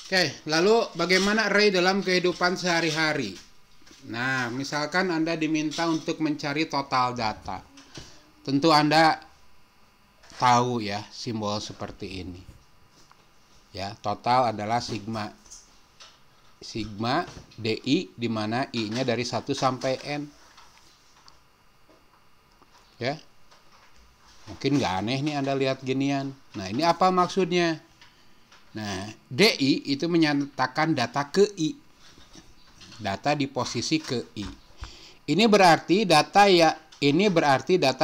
Oke, lalu bagaimana array dalam kehidupan sehari-hari? Nah, misalkan Anda diminta untuk mencari total data. Tentu Anda tahu ya simbol seperti ini. Ya, total adalah sigma. Sigma DI di mana I-nya dari 1 sampai N. Ya. Mungkin nggak aneh nih Anda lihat ginian. Nah, ini apa maksudnya? Nah, DI itu menyatakan data ke I. Data di posisi ke I. Ini berarti data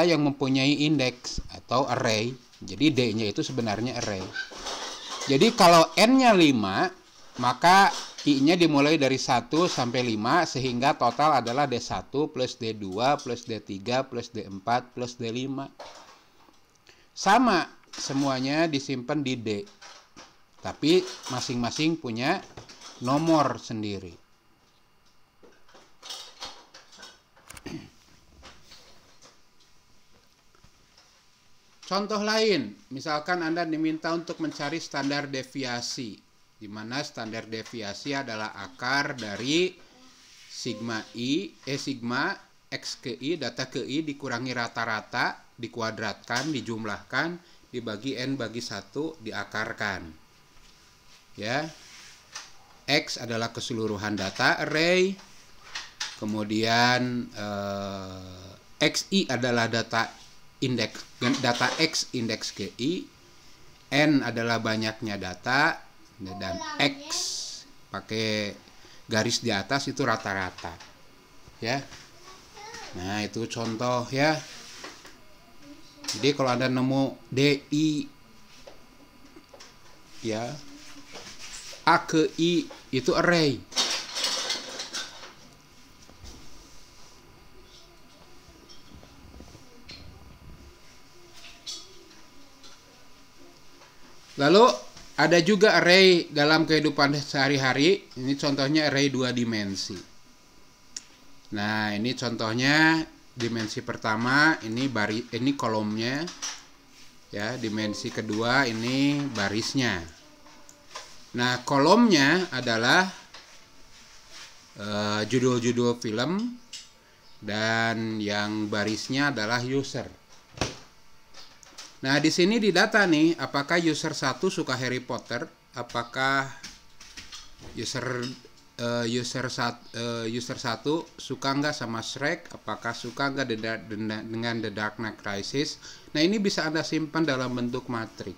yang mempunyai indeks atau array. Jadi D-nya itu sebenarnya array. Jadi kalau N-nya 5, maka I-nya dimulai dari 1 sampai 5 sehingga total adalah D1 plus D2 plus D3 plus D4 plus D5. Sama, semuanya disimpan di D. Tapi masing-masing punya nomor sendiri. Contoh lain, misalkan Anda diminta untuk mencari standar deviasi, di mana standar deviasi adalah akar dari sigma X ke I, data ke I dikurangi rata-rata, dikuadratkan, dijumlahkan, dibagi N bagi 1, diakarkan. Ya, X adalah keseluruhan data array, kemudian XI adalah data X indeks GI, N adalah banyaknya data, dan X pakai garis di atas itu rata-rata. Ya, nah itu contoh ya. Jadi kalau Anda nemu DI ya, A ke I itu array. Lalu ada juga array dalam kehidupan sehari-hari. Ini contohnya array 2 dimensi. Nah, ini contohnya dimensi pertama, ini kolomnya. Ya, dimensi kedua ini barisnya. Nah, kolomnya adalah judul-judul film dan yang barisnya adalah user. Nah, di sini didata nih, apakah user 1 suka Harry Potter, apakah user 1 suka nggak sama Shrek, apakah suka nggak dengan The Dark Knight Rises. Nah, ini bisa Anda simpan dalam bentuk matrik.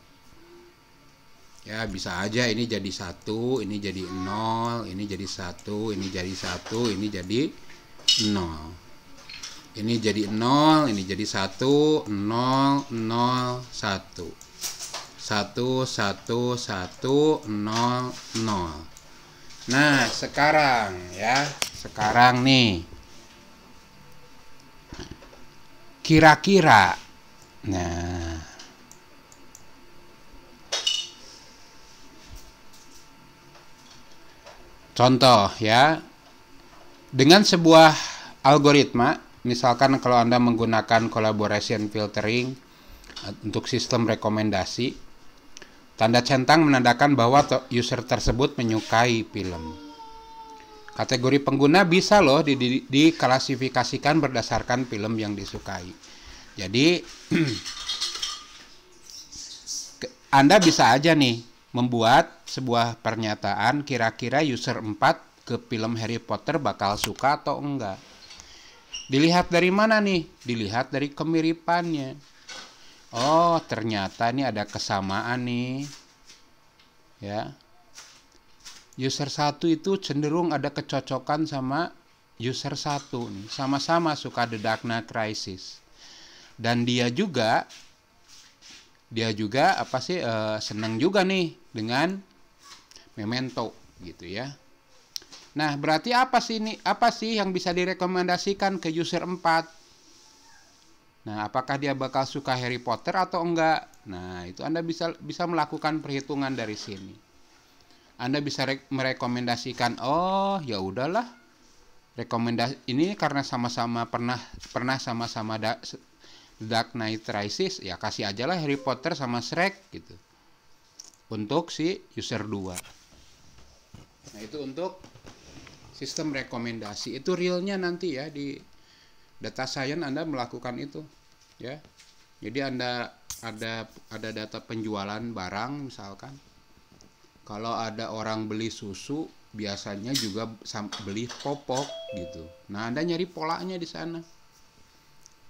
Ya, bisa aja ini jadi 1, ini jadi 0, ini jadi 1, ini jadi 1, ini jadi 0. Ini jadi 0, ini jadi 1, 0, 0, 1. 1, 1, 1, 0, 0. Nah, sekarang ya, sekarang nih. Kira-kira. Nah, contoh ya, dengan sebuah algoritma, misalkan kalau Anda menggunakan collaboration filtering untuk sistem rekomendasi, tanda centang menandakan bahwa user tersebut menyukai film. Kategori pengguna bisa loh diklasifikasikan berdasarkan film yang disukai. Jadi Anda bisa aja nih membuat sebuah pernyataan kira-kira user 4 ke film Harry Potter bakal suka atau enggak. Dilihat dari mana nih? Dilihat dari kemiripannya. Oh, ternyata ini ada kesamaan nih. Ya. User 1 itu cenderung ada kecocokan sama user 1 nih. Sama-sama suka The Dark Knight Rises. Dan dia juga senang juga nih dengan Memento gitu ya. Nah, berarti apa sih yang bisa direkomendasikan ke user 4? Nah, apakah dia bakal suka Harry Potter atau enggak? Nah, itu Anda bisa melakukan perhitungan dari sini. Anda bisa merekomendasikan, oh ya udahlah, rekomendasi ini karena sama-sama pernah sama-sama Dark Knight Rises, ya kasih aja lah Harry Potter sama Shrek gitu untuk si user 2. Nah, itu untuk sistem rekomendasi. Itu realnya nanti ya di data science Anda melakukan itu, ya. Jadi Anda ada data penjualan barang misalkan. Kalau ada orang beli susu, biasanya juga beli popok gitu. Nah, Anda nyari polanya di sana.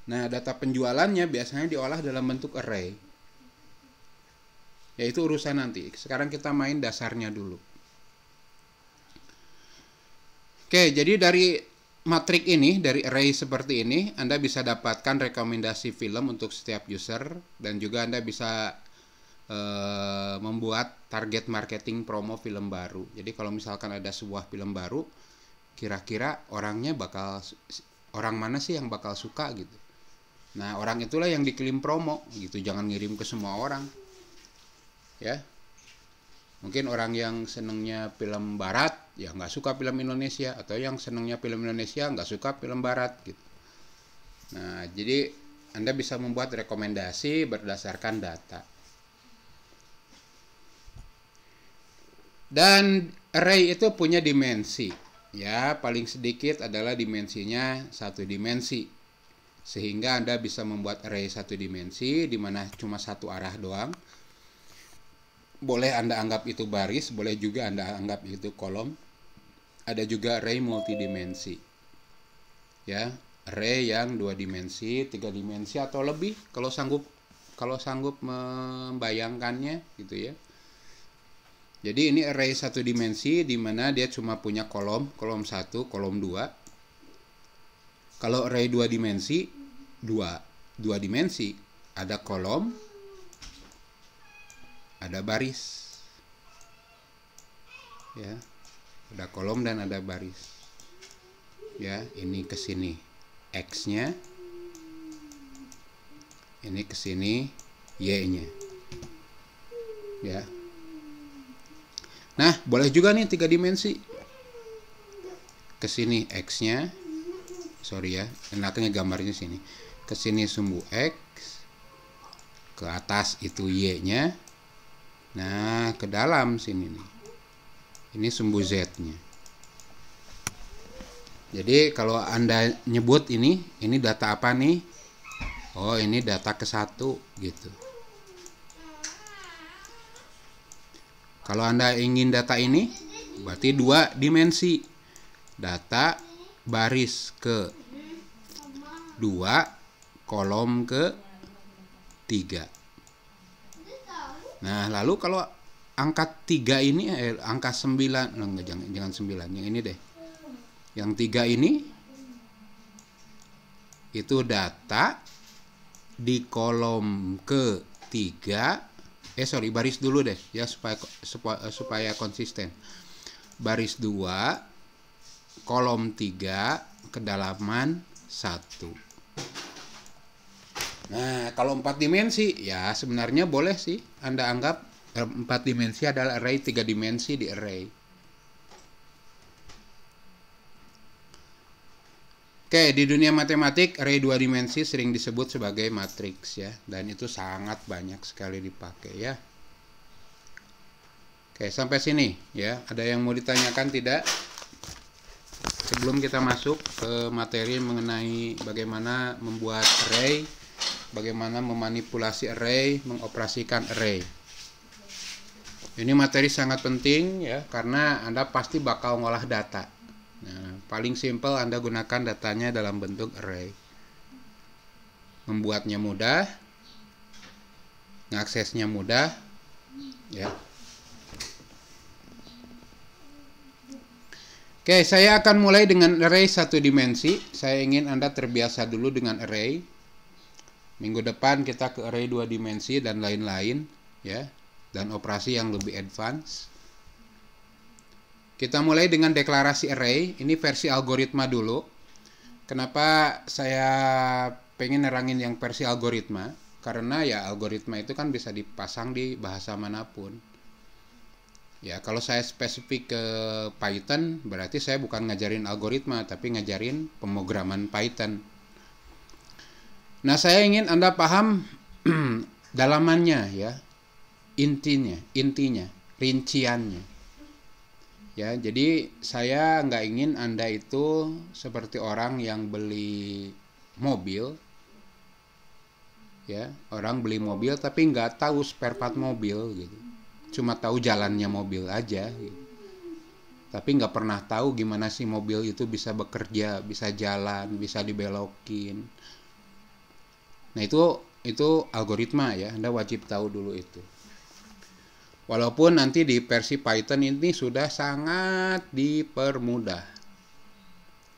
Nah, data penjualannya biasanya diolah dalam bentuk array. Ya, itu urusan nanti. Sekarang kita main dasarnya dulu. Oke, jadi dari matrik ini, dari array seperti ini, Anda bisa dapatkan rekomendasi film untuk setiap user, dan juga Anda bisa membuat target marketing promo film baru. Jadi kalau misalkan ada sebuah film baru, kira-kira orang mana sih yang bakal suka gitu. Nah, orang itulah yang dikirim promo gitu, jangan ngirim ke semua orang. Ya. Mungkin orang yang senengnya film barat ya nggak suka film Indonesia, atau yang senengnya film Indonesia nggak suka film barat gitu. Nah, jadi Anda bisa membuat rekomendasi berdasarkan data. Dan array itu punya dimensi. Ya, paling sedikit adalah dimensinya 1 dimensi. Sehingga Anda bisa membuat array 1 dimensi di mana cuma satu arah doang. Boleh Anda anggap itu baris, boleh juga Anda anggap itu kolom. Ada juga array multidimensi. Ya, array yang 2 dimensi, 3 dimensi atau lebih kalau sanggup membayangkannya gitu ya. Jadi ini array 1 dimensi di mana dia cuma punya kolom 1, kolom 2. Kalau array 2 dimensi, 2 dimensi, ada kolom, ada baris. Ya. Ada kolom dan ada baris. Ya, ini ke sini X-nya. Ini ke sini Y-nya. Ya. Nah, boleh juga nih 3 dimensi. Ke sini X-nya. Sorry ya, enaknya gambarnya sini. Ke sini sumbu X. Ke atas itu Y-nya. Nah, ke dalam sini nih. Ini sumbu Z-nya. Jadi kalau Anda nyebut ini data apa nih? Oh, ini data ke-1 gitu. Kalau Anda ingin data ini, berarti 2 dimensi. Data baris ke 2, kolom ke 3. Nah, lalu kalau angka 3 ini, angka 9, jangan 9, yang ini deh. Yang 3 ini, itu data di kolom ke 3, baris dulu deh ya supaya konsisten. Baris 2, kolom 3, kedalaman 1. Nah, kalau 4 dimensi ya sebenarnya boleh sih Anda anggap 4 dimensi adalah array 3 dimensi di array. Oke, di dunia matematik array 2 dimensi sering disebut sebagai matriks ya, dan itu sangat banyak sekali dipakai ya. Oke, sampai sini ya. Ada yang mau ditanyakan tidak? Sebelum kita masuk ke materi mengenai bagaimana membuat array, bagaimana memanipulasi array, mengoperasikan array. Ini materi sangat penting ya, karena Anda pasti bakal ngolah data. Nah, paling simpel Anda gunakan datanya dalam bentuk array. Membuatnya mudah, ngaksesnya mudah, ya. Oke, saya akan mulai dengan array 1 dimensi. Saya ingin Anda terbiasa dulu dengan array. Minggu depan kita ke array 2 dimensi dan lain-lain, ya, dan operasi yang lebih advance. Kita mulai dengan deklarasi array. Ini versi algoritma dulu. Kenapa saya pengen nerangin yang versi algoritma? Karena ya algoritma itu kan bisa dipasang di bahasa manapun. Ya, kalau saya spesifik ke Python, berarti saya bukan ngajarin algoritma, tapi ngajarin pemrograman Python. Nah, saya ingin Anda paham dalamannya ya, intinya, rinciannya. Ya, jadi saya nggak ingin Anda itu seperti orang yang beli mobil, ya, orang beli mobil tapi nggak tahu spare part mobil gitu, cuma tahu jalannya mobil aja gitu. Tapi nggak pernah tahu gimana sih mobil itu bisa bekerja, bisa jalan, bisa dibelokin. Nah itu algoritma ya, Anda wajib tahu dulu itu. Walaupun nanti di versi Python ini sudah sangat dipermudah,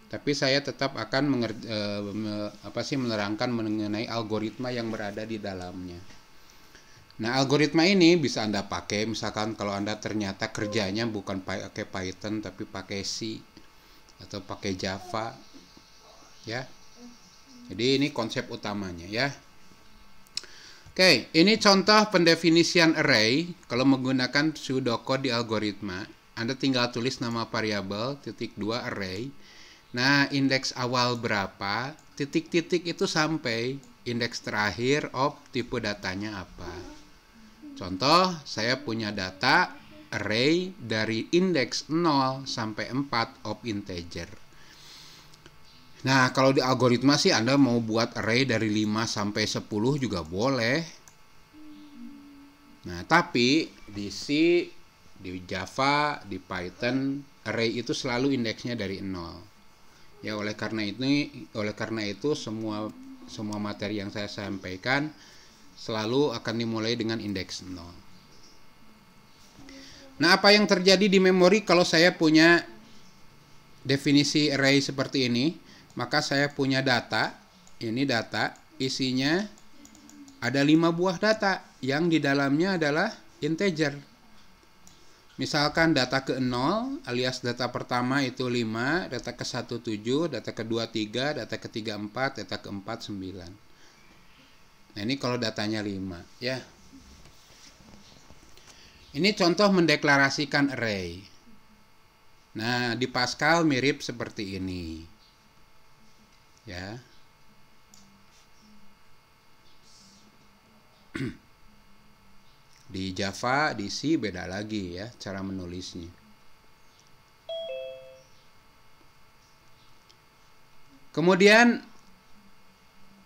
tapi saya tetap akan menerangkan mengenai algoritma yang berada di dalamnya. Nah, algoritma ini bisa Anda pakai misalkan kalau Anda ternyata kerjanya bukan pakai Python tapi pakai C atau pakai Java, ya. Jadi ini konsep utamanya ya. Oke, ini contoh pendefinisian array kalau menggunakan pseudocode di algoritma. Anda tinggal tulis nama variabel, titik 2 array. Nah, indeks awal berapa, titik-titik itu sampai indeks terakhir of tipe datanya apa. Contoh, saya punya data array dari indeks 0 sampai 4 of integer. Nah, kalau di algoritma sih Anda mau buat array dari 5 sampai 10 juga boleh. Nah, tapi di C, di Java, di Python, array itu selalu indeksnya dari 0. Ya, oleh karena itu semua materi yang saya sampaikan selalu akan dimulai dengan indeks 0. Nah, apa yang terjadi di memori kalau saya punya definisi array seperti ini? Maka saya punya data, ini data, isinya ada 5 buah data yang di dalamnya adalah integer. Misalkan data ke-0 alias data pertama itu 5, data ke-1 7, data ke-2 3, data ke-3 4, data ke-4 9. Nah, ini kalau datanya 5 ya. Ini contoh mendeklarasikan array. Nah, di Pascal mirip seperti ini. Ya. Di Java, di C beda lagi ya cara menulisnya. Kemudian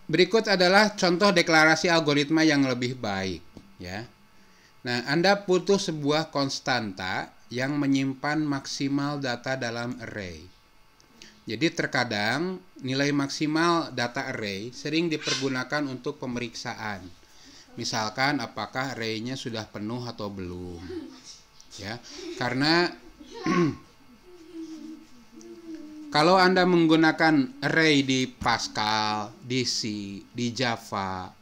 berikut adalah contoh deklarasi algoritma yang lebih baik ya. Nah, Anda butuh sebuah konstanta yang menyimpan maksimal data dalam array. Jadi terkadang nilai maksimal data array sering dipergunakan untuk pemeriksaan. Misalkan apakah array-nya sudah penuh atau belum. Ya, karena kalau Anda menggunakan array di Pascal, di C, di Java,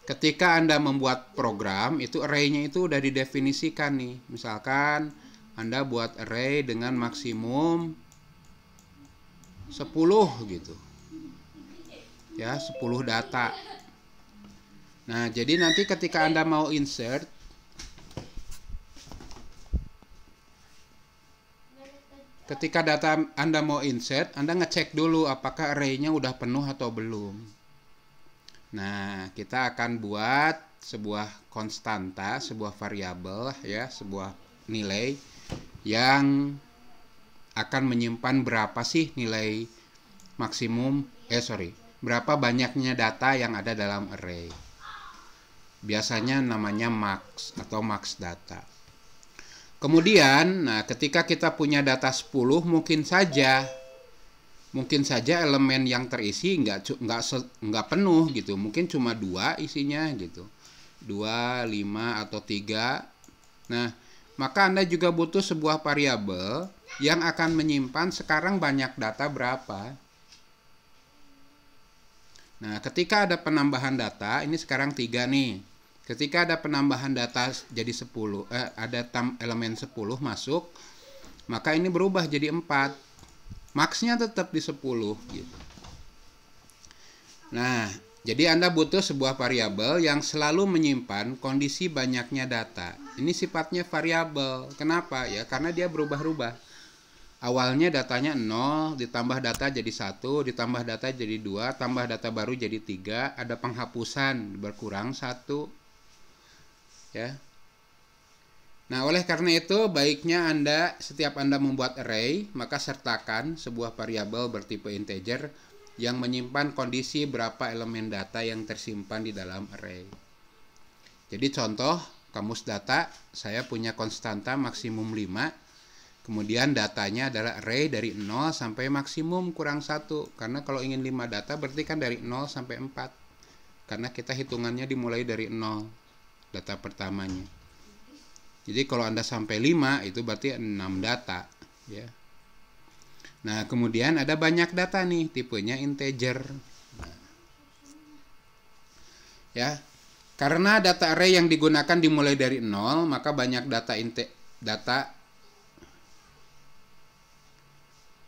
ketika Anda membuat program, itu array-nya itu udah didefinisikan nih. Misalkan Anda buat array dengan maksimum 10 gitu. Ya, 10 data. Nah, jadi nanti ketika Anda mau insert, ketika data Anda mau insert, Anda ngecek dulu apakah array-nya udah penuh atau belum. Nah, kita akan buat sebuah konstanta, sebuah variabel ya, sebuah nilai yang akan menyimpan berapa sih nilai maksimum, berapa banyaknya data yang ada dalam array. Biasanya namanya max atau max data. Kemudian, nah ketika kita punya data 10, mungkin saja elemen yang terisi nggak penuh gitu. Mungkin cuma 2 isinya gitu. 2, 5 atau 3. Nah, maka Anda juga butuh sebuah variabel yang akan menyimpan sekarang banyak data berapa. Nah, ketika ada penambahan data, ini sekarang 3 nih. Ketika ada penambahan data jadi 10, ada elemen 10 masuk, maka ini berubah jadi 4. Maksnya tetap di 10 gitu. Nah, jadi Anda butuh sebuah variabel yang selalu menyimpan kondisi banyaknya data. Ini sifatnya variabel. Kenapa? Ya, karena dia berubah-ubah. Awalnya datanya 0, ditambah data jadi 1, ditambah data jadi 2, tambah data baru jadi 3, ada penghapusan berkurang 1. Ya. Nah, oleh karena itu baiknya setiap Anda membuat array, maka sertakan sebuah variabel bertipe integer yang menyimpan kondisi berapa elemen data yang tersimpan di dalam array. Jadi contoh, kamus data, saya punya konstanta maksimum 5, kemudian datanya adalah array dari 0 sampai maksimum kurang 1. Karena kalau ingin 5 data berarti kan dari 0 sampai 4. Karena kita hitungannya dimulai dari 0, data pertamanya. Jadi kalau Anda sampai 5 itu berarti 6 data, ya. Nah, kemudian ada banyak data nih, tipenya integer. Nah, ya. Karena data array yang digunakan dimulai dari 0, maka banyak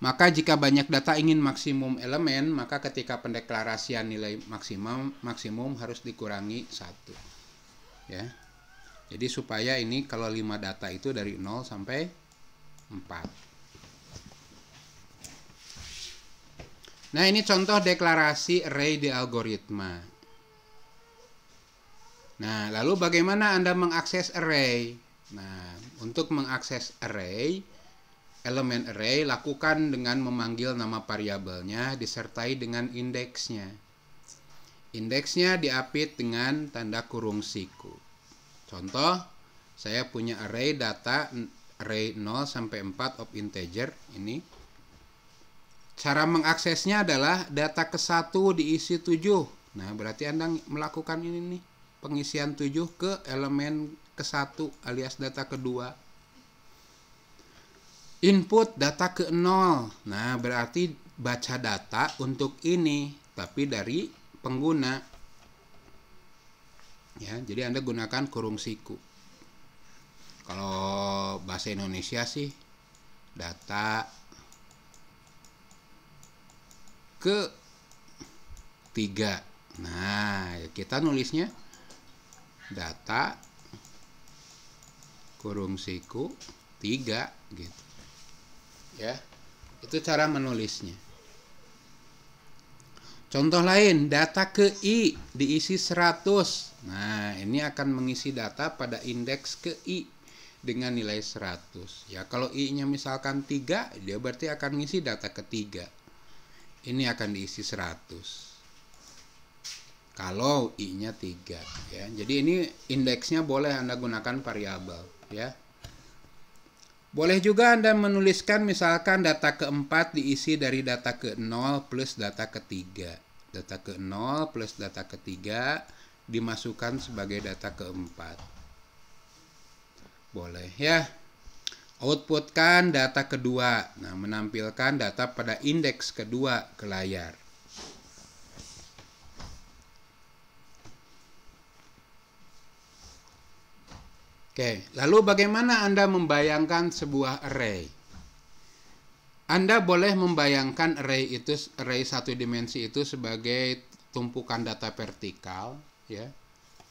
maka jika banyak data ingin maksimum elemen, maka ketika pendeklarasian nilai maksimum harus dikurangi 1. Ya. Jadi supaya ini kalau 5 data itu dari 0 sampai 4. Nah, ini contoh deklarasi array di algoritma. Nah, lalu bagaimana Anda mengakses array? Nah, untuk mengakses array, elemen array lakukan dengan memanggil nama variabelnya disertai dengan indeksnya. Indeksnya diapit dengan tanda kurung siku. Contoh, saya punya array data array 0 sampai 4 of integer ini. Cara mengaksesnya adalah data ke-1 diisi 7. Nah, berarti Anda melakukan ini nih, pengisian 7 ke elemen ke-1 alias data kedua. Input data ke-0. Nah, berarti baca data untuk ini, tapi dari pengguna. Ya, jadi Anda gunakan kurung siku. Kalau bahasa Indonesia sih data ke-3. Nah, kita nulisnya data kurung siku 3 gitu. Ya. Itu cara menulisnya. Contoh lain, data ke I diisi 100. Nah, ini akan mengisi data pada indeks ke I dengan nilai 100. Ya, kalau I-nya misalkan 3, dia berarti akan mengisi data ketiga. Ini akan diisi 100. Kalau I-nya 3, ya. Jadi ini indeksnya boleh Anda gunakan variabel, ya. Boleh juga Anda menuliskan misalkan data ke-4 diisi dari data ke-0 plus data ke-3. Data ke-0 plus data ke-3 dimasukkan sebagai data ke-4. Boleh ya. Outputkan data kedua. Nah, menampilkan data pada indeks kedua ke layar. Oke, lalu bagaimana Anda membayangkan sebuah array? Anda boleh membayangkan array satu dimensi itu sebagai tumpukan data vertikal, ya.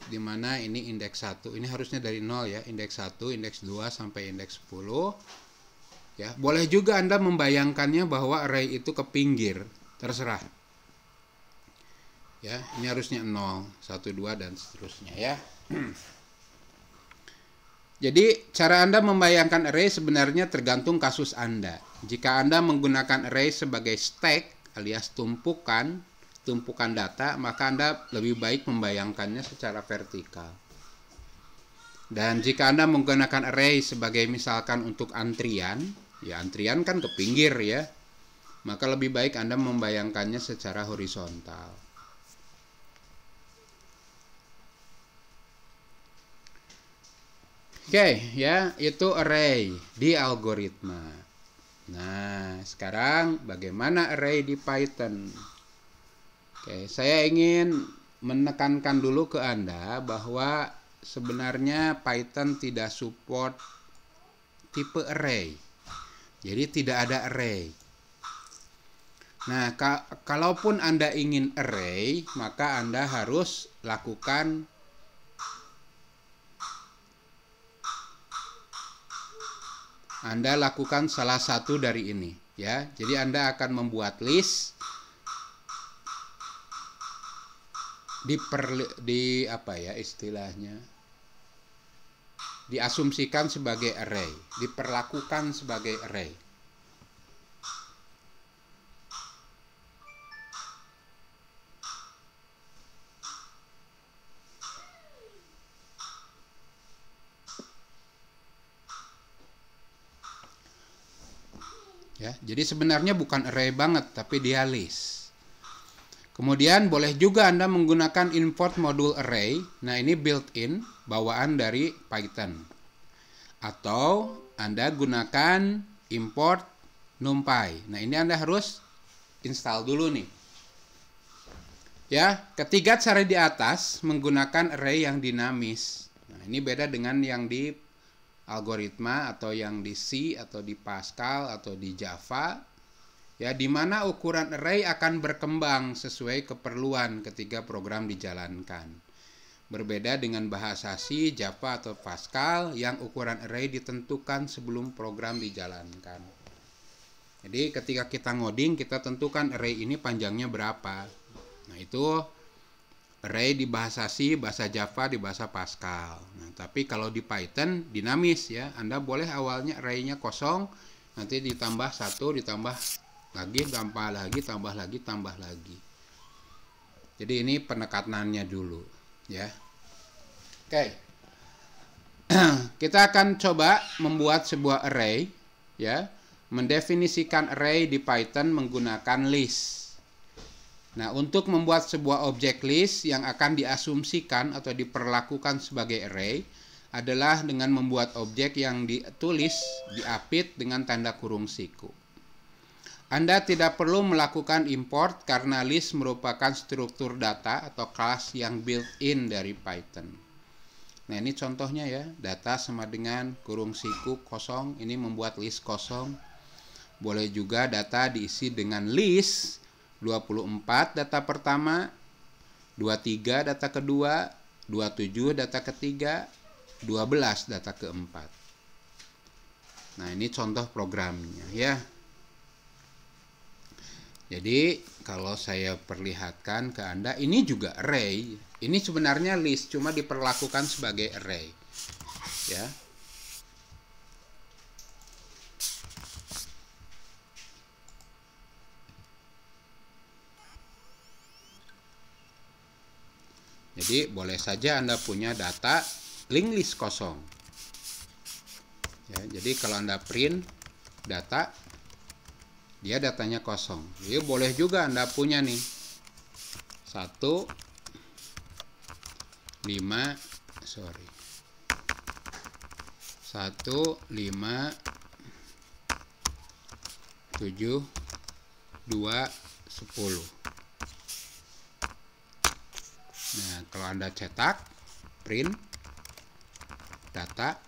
Di mana ini indeks 1, ini harusnya dari 0 ya, indeks 1, indeks 2 sampai indeks 10. Ya, boleh juga Anda membayangkannya bahwa array itu ke pinggir, terserah. Ya, ini harusnya 0, 1, 2 dan seterusnya ya. Jadi, cara Anda membayangkan array sebenarnya tergantung kasus Anda. Jika Anda menggunakan array sebagai stack alias tumpukan data, maka Anda lebih baik membayangkannya secara vertikal. Dan jika Anda menggunakan array sebagai misalkan untuk antrian, ya antrian kan ke pinggir ya, maka lebih baik Anda membayangkannya secara horizontal. Oke, ya, itu array di algoritma. Nah, sekarang bagaimana array di Python? Oke, saya ingin menekankan dulu ke Anda bahwa sebenarnya Python tidak support tipe array. Jadi tidak ada array. Nah, kalaupun Anda ingin array, maka Anda harus lakukan salah satu dari ini ya. Jadi Anda akan membuat list di apa ya istilahnya, diasumsikan sebagai array, diperlakukan sebagai array. Ya, jadi sebenarnya bukan array banget, tapi dia list. Kemudian boleh juga Anda menggunakan import modul array. Nah, ini built-in, bawaan dari Python. Atau Anda gunakan import NumPy. Nah, ini Anda harus install dulu nih. Ya, ketiga cara di atas menggunakan array yang dinamis. Nah, ini beda dengan yang di algoritma atau yang di C atau di Pascal atau di Java, ya, di mana ukuran array akan berkembang sesuai keperluan ketika program dijalankan. Berbeda dengan bahasa C, Java atau Pascal yang ukuran array ditentukan sebelum program dijalankan. Jadi ketika kita ngoding, kita tentukan array ini panjangnya berapa. Nah, itu array di bahasa C, bahasa Java, di bahasa Pascal. Nah, tapi kalau di Python dinamis, ya. Anda boleh awalnya array-nya kosong, nanti ditambah 1, ditambah lagi, tambah lagi. Jadi ini penekanannya dulu, ya. Oke. Kita akan coba membuat sebuah array, ya. Mendefinisikan array di Python menggunakan list. Nah, untuk membuat sebuah objek list yang akan diasumsikan atau diperlakukan sebagai array adalah dengan membuat objek yang ditulis, diapit dengan tanda kurung siku. Anda tidak perlu melakukan import karena list merupakan struktur data atau kelas yang built-in dari Python. Nah, ini contohnya ya, data sama dengan kurung siku kosong, ini membuat list kosong. Boleh juga data diisi dengan list 24 data pertama, 23 data kedua, 27 data ketiga, 12 data keempat. Nah, ini contoh programnya, ya. Jadi kalau saya perlihatkan ke Anda, ini juga array. Ini sebenarnya list, cuma diperlakukan sebagai array, ya. Jadi boleh saja Anda punya data linked list kosong. Ya, jadi kalau Anda print data, dia datanya kosong. Jadi boleh juga Anda punya nih 1, 5, 7, 2, 10. Nah, kalau Anda cetak, print data,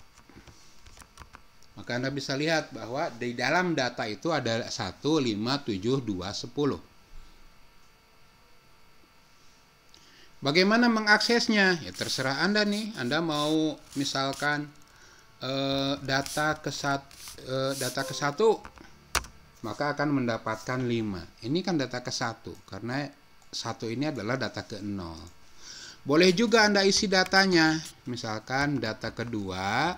maka Anda bisa lihat bahwa di dalam data itu ada 1, 5, 7, 2, 10. Bagaimana mengaksesnya? Ya terserah Anda nih. Anda mau misalkan data ke 1, maka akan mendapatkan 5. Ini kan data ke 1, karena 1 ini adalah data ke 0. Boleh juga Anda isi datanya. Misalkan data kedua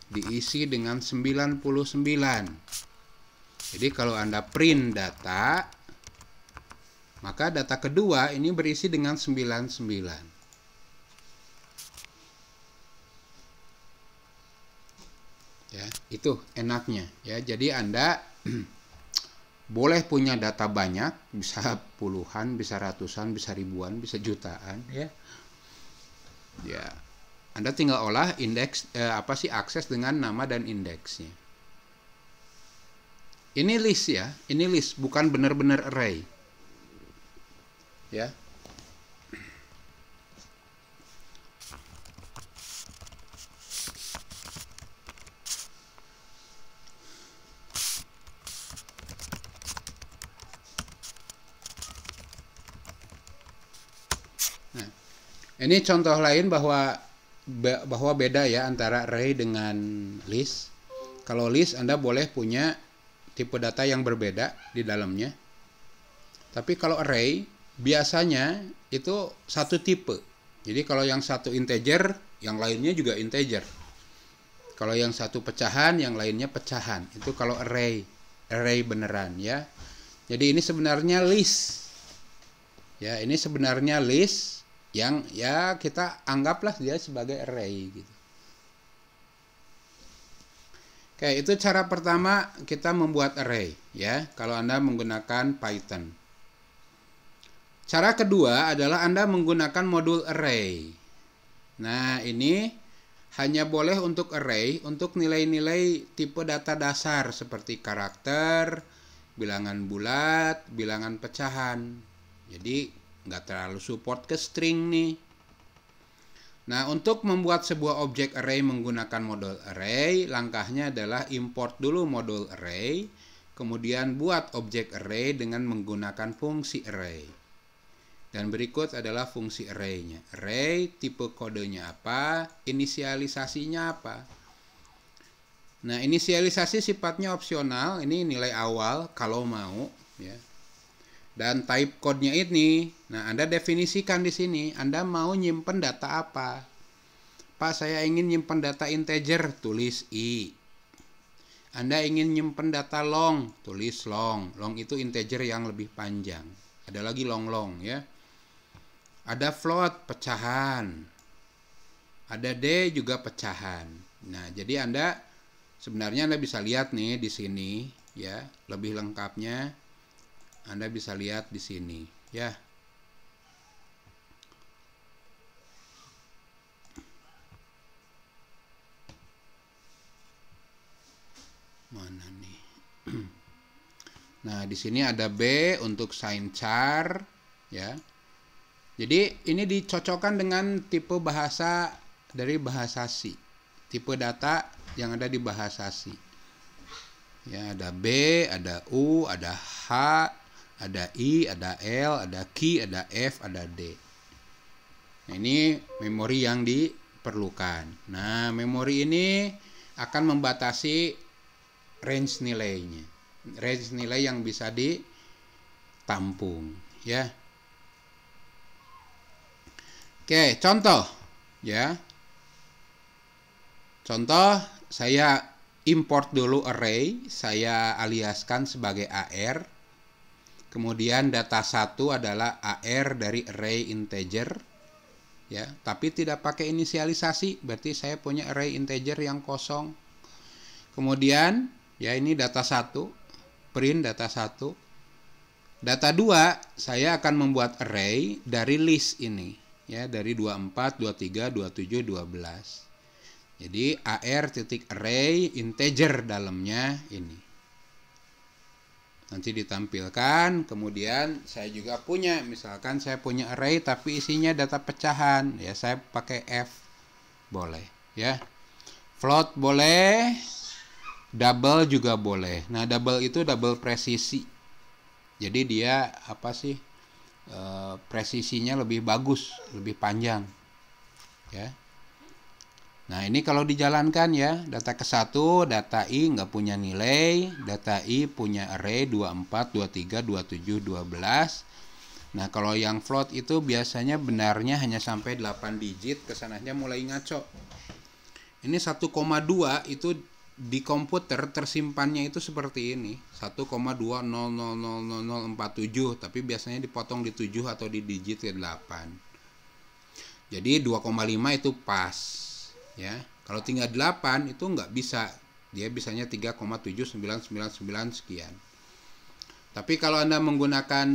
diisi dengan 99. Jadi kalau Anda print data, maka data kedua ini berisi dengan 99. Ya, itu enaknya, ya. Jadi Anda boleh punya data banyak, bisa puluhan, bisa ratusan, bisa ribuan, bisa jutaan, ya. Ya, Anda tinggal olah indeks akses dengan nama dan indeksnya. Ini list, ya, ini list, bukan benar-benar array, ya. Ini contoh lain bahwa beda ya antara array dengan list. Kalau list Anda boleh punya tipe data yang berbeda di dalamnya. Tapi kalau array biasanya itu satu tipe. Jadi kalau yang satu integer, yang lainnya juga integer. Kalau yang satu pecahan, yang lainnya pecahan. Itu kalau array beneran ya. Jadi ini sebenarnya list. Ya, ini sebenarnya list yang ya kita anggaplah dia sebagai array gitu. Oke, itu cara pertama kita membuat array ya, kalau Anda menggunakan Python. Cara kedua adalah Anda menggunakan modul array. Nah, ini hanya boleh untuk array untuk nilai-nilai tipe data dasar seperti karakter, bilangan bulat, bilangan pecahan. Jadi nggak terlalu support ke string nih. Nah, untuk membuat sebuah objek array menggunakan modul array, langkahnya adalah import dulu modul array, kemudian buat objek array dengan menggunakan fungsi array. Dan berikut adalah fungsi array-nya. Array, tipe kodenya apa, inisialisasinya apa. Nah, inisialisasi sifatnya opsional, ini nilai awal kalau mau, ya. Dan type code-nya ini, nah Anda definisikan di sini, Anda mau nyimpen data apa? Pak, saya ingin nyimpen data integer, tulis I. Anda ingin nyimpen data long, tulis long. Long itu integer yang lebih panjang. Ada lagi long ya. Ada float, pecahan. Ada D juga pecahan. Nah, jadi sebenarnya Anda bisa lihat nih di sini ya, lebih lengkapnya. Anda bisa lihat di sini, ya. Mana nih? Nah, di sini ada B untuk sign char, ya. Jadi ini dicocokkan dengan tipe bahasa dari bahasa C. Tipe data yang ada di bahasa C. Ya, ada B, ada U, ada H, ada I, ada L, ada Q, ada F, ada D. Nah, ini memori yang diperlukan. Nah, memori ini akan membatasi range nilainya. Range nilai yang bisa ditampung, ya. Oke, contoh, ya. Contoh, saya import dulu array, saya aliaskan sebagai AR. Kemudian data 1 adalah AR dari array integer, ya, tapi tidak pakai inisialisasi, berarti saya punya array integer yang kosong. Kemudian, ya ini data 1, print data 1. Data 2, saya akan membuat array dari list ini, ya, dari 24, 23, 27, 12. Jadi AR.array integer dalamnya ini. Nanti ditampilkan, kemudian saya juga punya, misalkan saya punya array tapi isinya data pecahan, ya saya pakai F, boleh, ya. Float boleh, double juga boleh. Nah, double itu double presisi. Jadi dia apa sih? Presisinya lebih bagus, lebih panjang, ya. Nah, ini kalau dijalankan ya, data ke-1, data I nggak punya nilai, data I punya array 24, 23, 27, 12. Nah, kalau yang float itu biasanya benarnya hanya sampai 8 digit, kesananya mulai ngaco. Ini 1,2 itu di komputer tersimpannya itu seperti ini, 1,2000047, tapi biasanya dipotong di 7 atau di digit ke 8. Jadi 2,5 itu pas. Ya, kalau tinggal 8 itu nggak bisa, dia bisanya 3,7999 sekian. Tapi kalau Anda menggunakan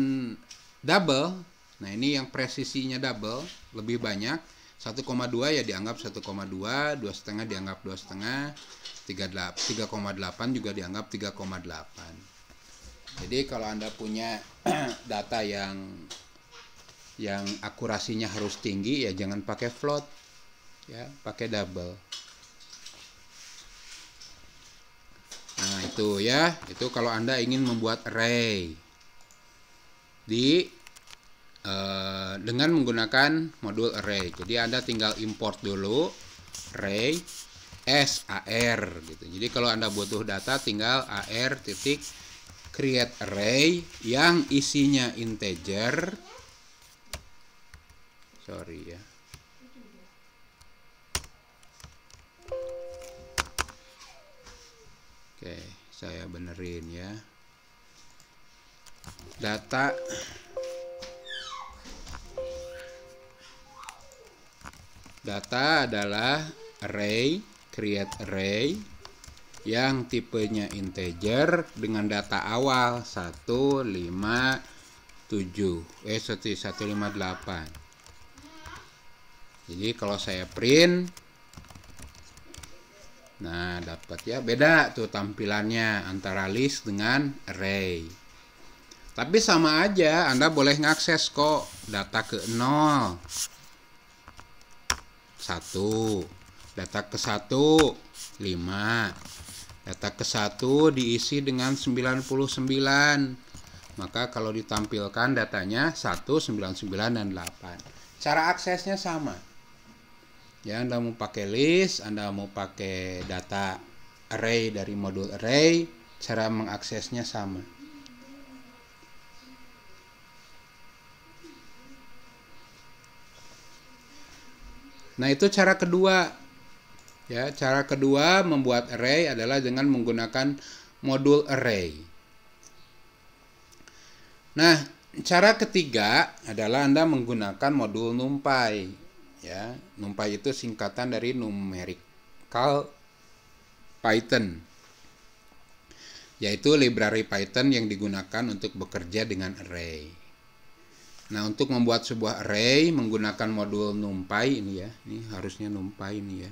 double, nah ini yang presisinya double lebih banyak, 1,2 ya dianggap 1,2, 2,5 dianggap 2,5, 3,8 juga dianggap 3,8. Jadi kalau Anda punya data yang akurasinya harus tinggi, ya jangan pakai float, ya pakai double. Nah, itu ya, itu kalau Anda ingin membuat array dengan menggunakan modul array. Jadi Anda tinggal import dulu array SAR gitu. Jadi kalau Anda butuh data tinggal AR titik create array yang isinya integer. Sorry ya. saya benerin ya. Data adalah array, create array yang tipenya integer dengan data awal 158. Jadi kalau saya print, nah dapat ya, beda tuh tampilannya antara list dengan array. Tapi sama aja, Anda boleh ngakses kok data ke 0, 1, data ke 1, 5, data ke 1 diisi dengan 99. Maka kalau ditampilkan datanya 1, 99, dan 8. Cara aksesnya sama. Ya, Anda mau pakai list, Anda mau pakai data array dari modul array, cara mengaksesnya sama. Nah, itu cara kedua. Ya, cara kedua membuat array adalah dengan menggunakan modul array. Nah, cara ketiga adalah Anda menggunakan modul NumPy. Ya, NumPy itu singkatan dari Numerical Python, yaitu library Python yang digunakan untuk bekerja dengan array. Nah, untuk membuat sebuah array menggunakan modul NumPy ini ya, ini harusnya NumPy ini ya,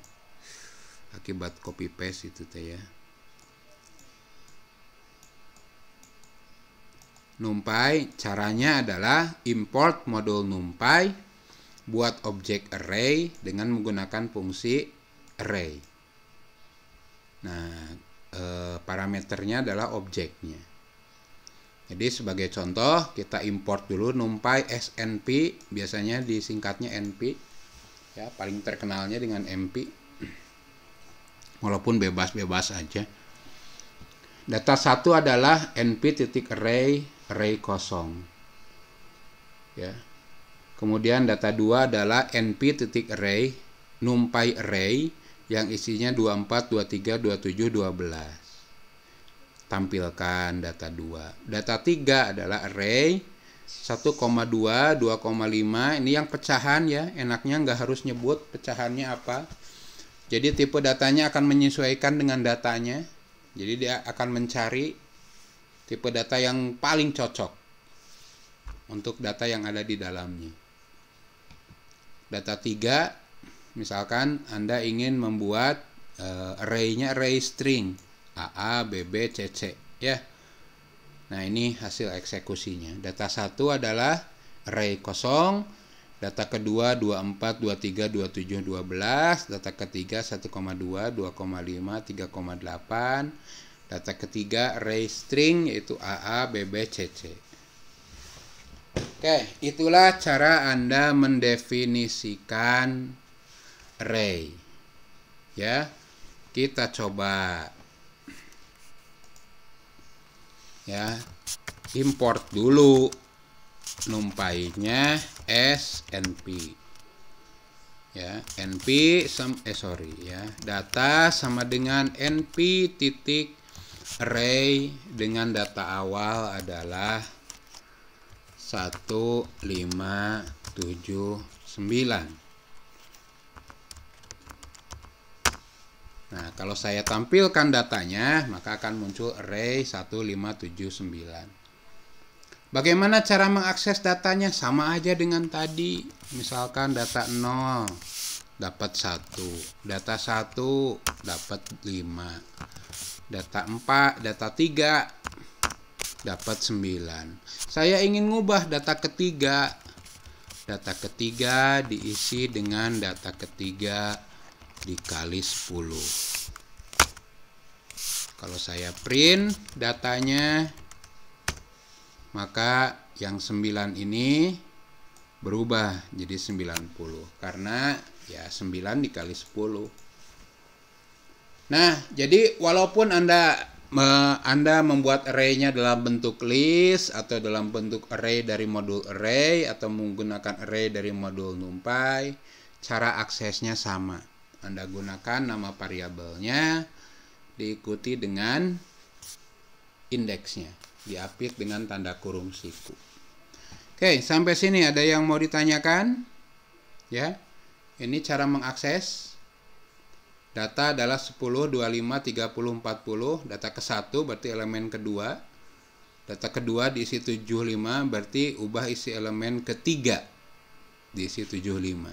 akibat copy paste itu teh ya. NumPy caranya adalah import modul NumPy, buat objek array dengan menggunakan fungsi array. Nah, parameternya adalah objeknya. Jadi sebagai contoh kita import dulu NumPy snp, biasanya disingkatnya np. Ya, paling terkenalnya dengan np. Walaupun bebas-bebas aja. Data 1 adalah np.array, array kosong. Ya. Kemudian data 2 adalah np.array, NumPy array yang isinya 24, 23, 27, 12. Tampilkan data 2. Data 3 adalah array 1,2, 2,5. Ini yang pecahan ya, enaknya nggak harus nyebut pecahannya apa. Jadi tipe datanya akan menyesuaikan dengan datanya. Jadi dia akan mencari tipe data yang paling cocok untuk data yang ada di dalamnya. Data 3, misalkan Anda ingin membuat array-nya array string AA, BB, CC ya. Nah, ini hasil eksekusinya. Data 1 adalah array kosong, data kedua 24, 23, 27, 12, data ketiga 1,2, 2,5, 3,8, data ketiga array string yaitu AA, BB, CC. Oke, itulah cara Anda mendefinisikan array. Ya, kita coba. Ya, import dulu NumPy-nya snp. Ya, np data sama dengan np.array dengan data awal adalah 1579. Nah, kalau saya tampilkan datanya, maka akan muncul array 1579. Bagaimana cara mengakses datanya? Sama aja dengan tadi. Misalkan data 0 dapat 1, data 1 dapat 5, data 4, data 3 dapat 9. Saya ingin ngubah data ketiga. Data ketiga diisi dengan data ketiga dikali 10. Kalau saya print datanya, maka yang 9 ini berubah jadi 90 karena ya 9 dikali 10. Nah, jadi walaupun Anda membuat array-nya dalam bentuk list atau dalam bentuk array dari modul array atau menggunakan array dari modul NumPy, cara aksesnya sama. Anda gunakan nama variabelnya diikuti dengan indeksnya, diapit dengan tanda kurung siku. Oke, sampai sini ada yang mau ditanyakan? Ya. Ini cara mengakses. Data adalah 10, 25, 30, 40. Data ke-1 berarti elemen kedua. Data kedua diisi 75, berarti ubah isi elemen ketiga diisi 75.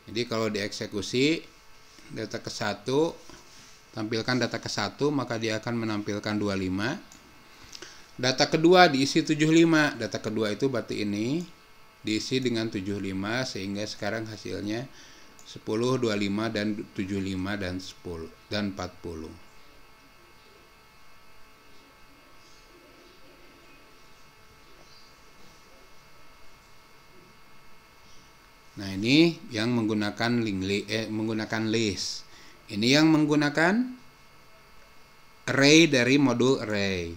Jadi kalau dieksekusi data ke-1, tampilkan data ke-1, maka dia akan menampilkan 25. Data kedua diisi 75. Data kedua itu berarti ini diisi dengan 75, sehingga sekarang hasilnya 10, 25, dan 75, dan 10, dan 40. Nah, ini yang menggunakan menggunakan list. Ini yang menggunakan array dari modul array.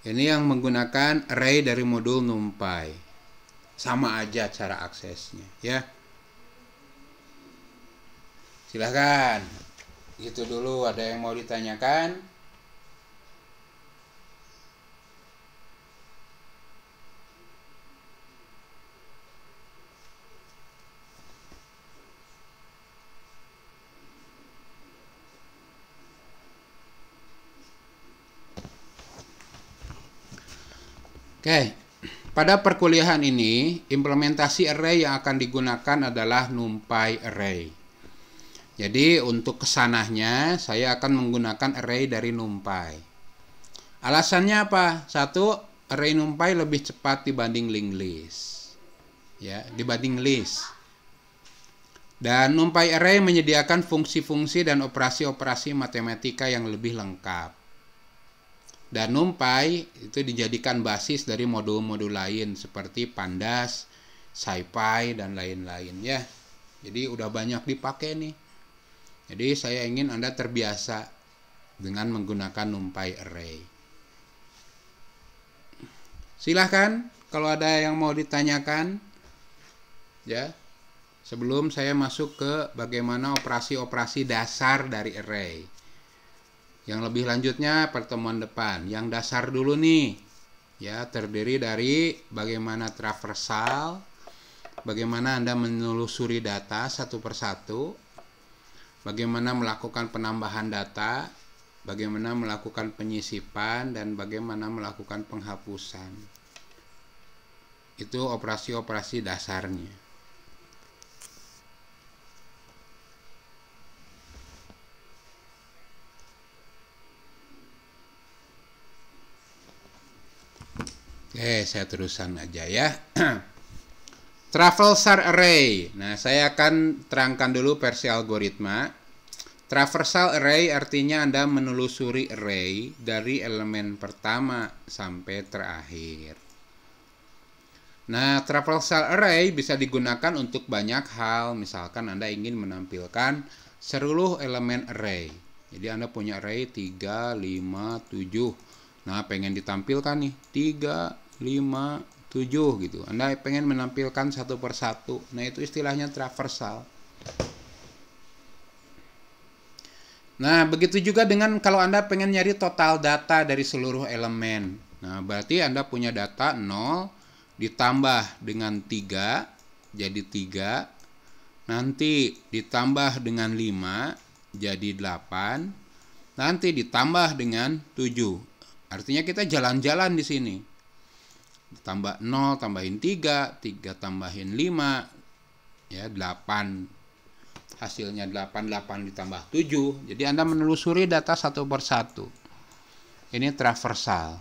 Ini yang menggunakan array dari modul NumPy. Sama aja cara aksesnya, ya. Silahkan. Itu dulu, ada yang mau ditanyakan? Oke, pada perkuliahan ini, implementasi array yang akan digunakan adalah NumPy array. Jadi, untuk kesananya, saya akan menggunakan array dari NumPy. Alasannya apa? Satu, array NumPy lebih cepat dibanding linked list. Ya, dibanding list. Dan NumPy array menyediakan fungsi-fungsi dan operasi-operasi matematika yang lebih lengkap. Dan NumPy itu dijadikan basis dari modul-modul lain seperti Pandas, SciPy, dan lain-lain ya. Jadi udah banyak dipakai nih. Jadi saya ingin Anda terbiasa dengan menggunakan NumPy array. Silahkan kalau ada yang mau ditanyakan ya. Sebelum saya masuk ke bagaimana operasi-operasi dasar dari array. Yang lebih lanjutnya pertemuan depan. Yang dasar dulu nih. Ya, terdiri dari bagaimana traversal, bagaimana Anda menelusuri data satu persatu, bagaimana melakukan penambahan data, bagaimana melakukan penyisipan, dan bagaimana melakukan penghapusan. Itu operasi-operasi dasarnya. Oke, saya teruskan aja ya. Traversal array. Nah, saya akan terangkan dulu versi algoritma. Traversal array artinya Anda menelusuri array dari elemen pertama sampai terakhir. Nah, traversal array bisa digunakan untuk banyak hal. Misalkan Anda ingin menampilkan seluruh elemen array. Jadi Anda punya array 3, 5, 7. Nah, pengen ditampilkan nih 3, 5, 7 gitu. Anda pengen menampilkan satu persatu. Nah, itu istilahnya traversal. Nah, begitu juga dengan kalau Anda pengen nyari total data dari seluruh elemen. Nah, berarti Anda punya data 0 ditambah dengan 3 jadi 3. Nanti ditambah dengan 5 jadi 8. Nanti ditambah dengan 7. Artinya kita jalan-jalan di sini. Tambah 0, tambahin 3, 3 tambahin 5, ya 8. Hasilnya 8, 8 ditambah 7. Jadi Anda menelusuri data satu persatu. Ini traversal.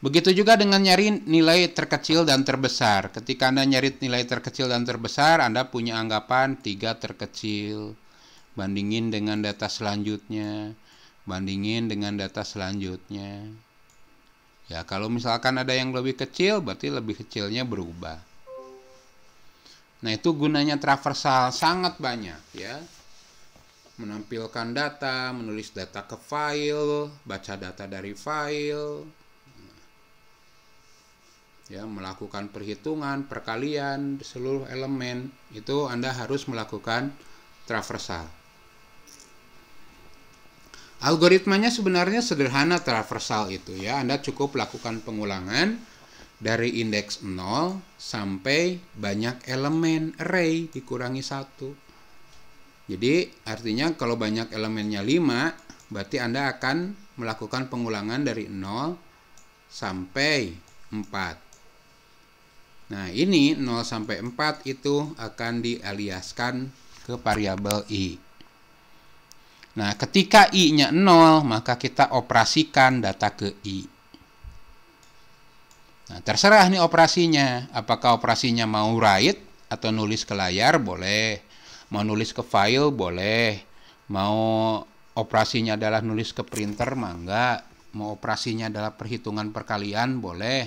Begitu juga dengan nyari nilai terkecil dan terbesar. Ketika Anda nyari nilai terkecil dan terbesar, Anda punya anggapan 3 terkecil. Bandingin dengan data selanjutnya. Bandingin dengan data selanjutnya. Ya, kalau misalkan ada yang lebih kecil, berarti lebih kecilnya berubah. Nah, itu gunanya traversal sangat banyak ya. Menampilkan data, menulis data ke file, baca data dari file. Ya, melakukan perhitungan, perkalian seluruh elemen, itu Anda harus melakukan traversal. Algoritmanya sebenarnya sederhana traversal itu ya. Anda cukup lakukan pengulangan dari indeks 0 sampai banyak elemen array dikurangi 1. Jadi artinya kalau banyak elemennya 5, berarti Anda akan melakukan pengulangan dari 0 sampai 4. Nah, ini 0 sampai 4 itu akan dialiaskan ke variabel i. Nah, ketika i-nya 0, maka kita operasikan data ke i. Nah, terserah nih operasinya. Apakah operasinya mau write atau nulis ke layar, boleh. Mau nulis ke file, boleh. Mau operasinya adalah nulis ke printer, mah enggak. Mau operasinya adalah perhitungan perkalian, boleh.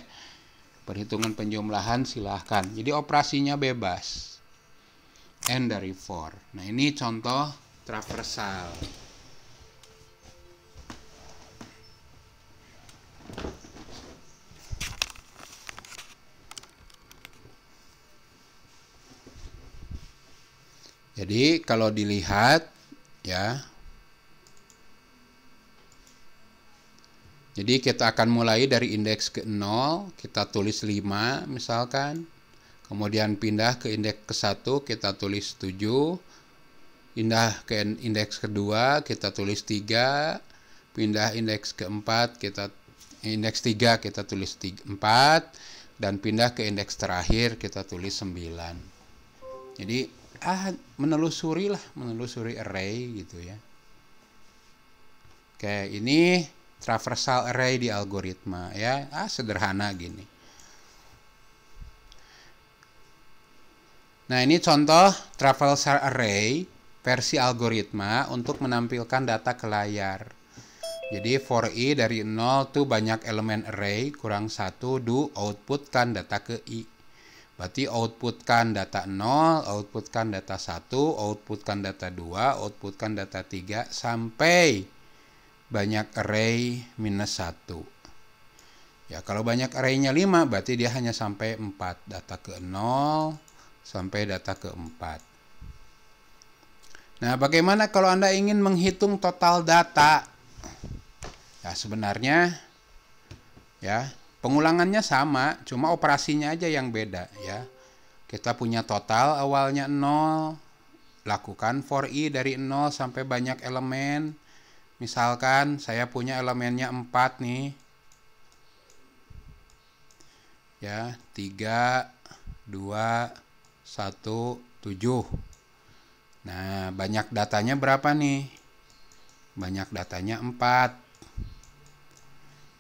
Perhitungan penjumlahan, silahkan. Jadi operasinya bebas. N dari for. Nah, ini contoh traversal. Jadi kalau dilihat ya. Jadi kita akan mulai dari indeks ke 0, kita tulis 5 misalkan. Kemudian pindah ke indeks ke 1, kita tulis 7. Pindah ke indeks kedua, kita tulis 3. Pindah indeks keempat, indeks 3 kita tulis 4. Dan pindah ke indeks terakhir, kita tulis 9. Jadi menelusuri array gitu ya. Oke, ini traversal array di algoritma ya. Sederhana gini. Nah, ini contoh traversal array versi algoritma untuk menampilkan data ke layar. Jadi for i dari 0 tuh banyak elemen array kurang 1 do outputkan data ke i. Berarti outputkan data 0, outputkan data 1, outputkan data 2, outputkan data 3 sampai banyak array minus 1. Ya, kalau banyak arraynya 5 berarti dia hanya sampai 4. Data ke 0 sampai data ke 4. Nah, bagaimana kalau Anda ingin menghitung total data? Ya, sebenarnya ya, pengulangannya sama, cuma operasinya aja yang beda ya. Kita punya total awalnya 0, lakukan for i dari 0 sampai banyak elemen. Misalkan saya punya elemennya 4 nih. Ya, 3, 2, 1, 7. Nah, banyak datanya berapa nih? Banyak datanya 4.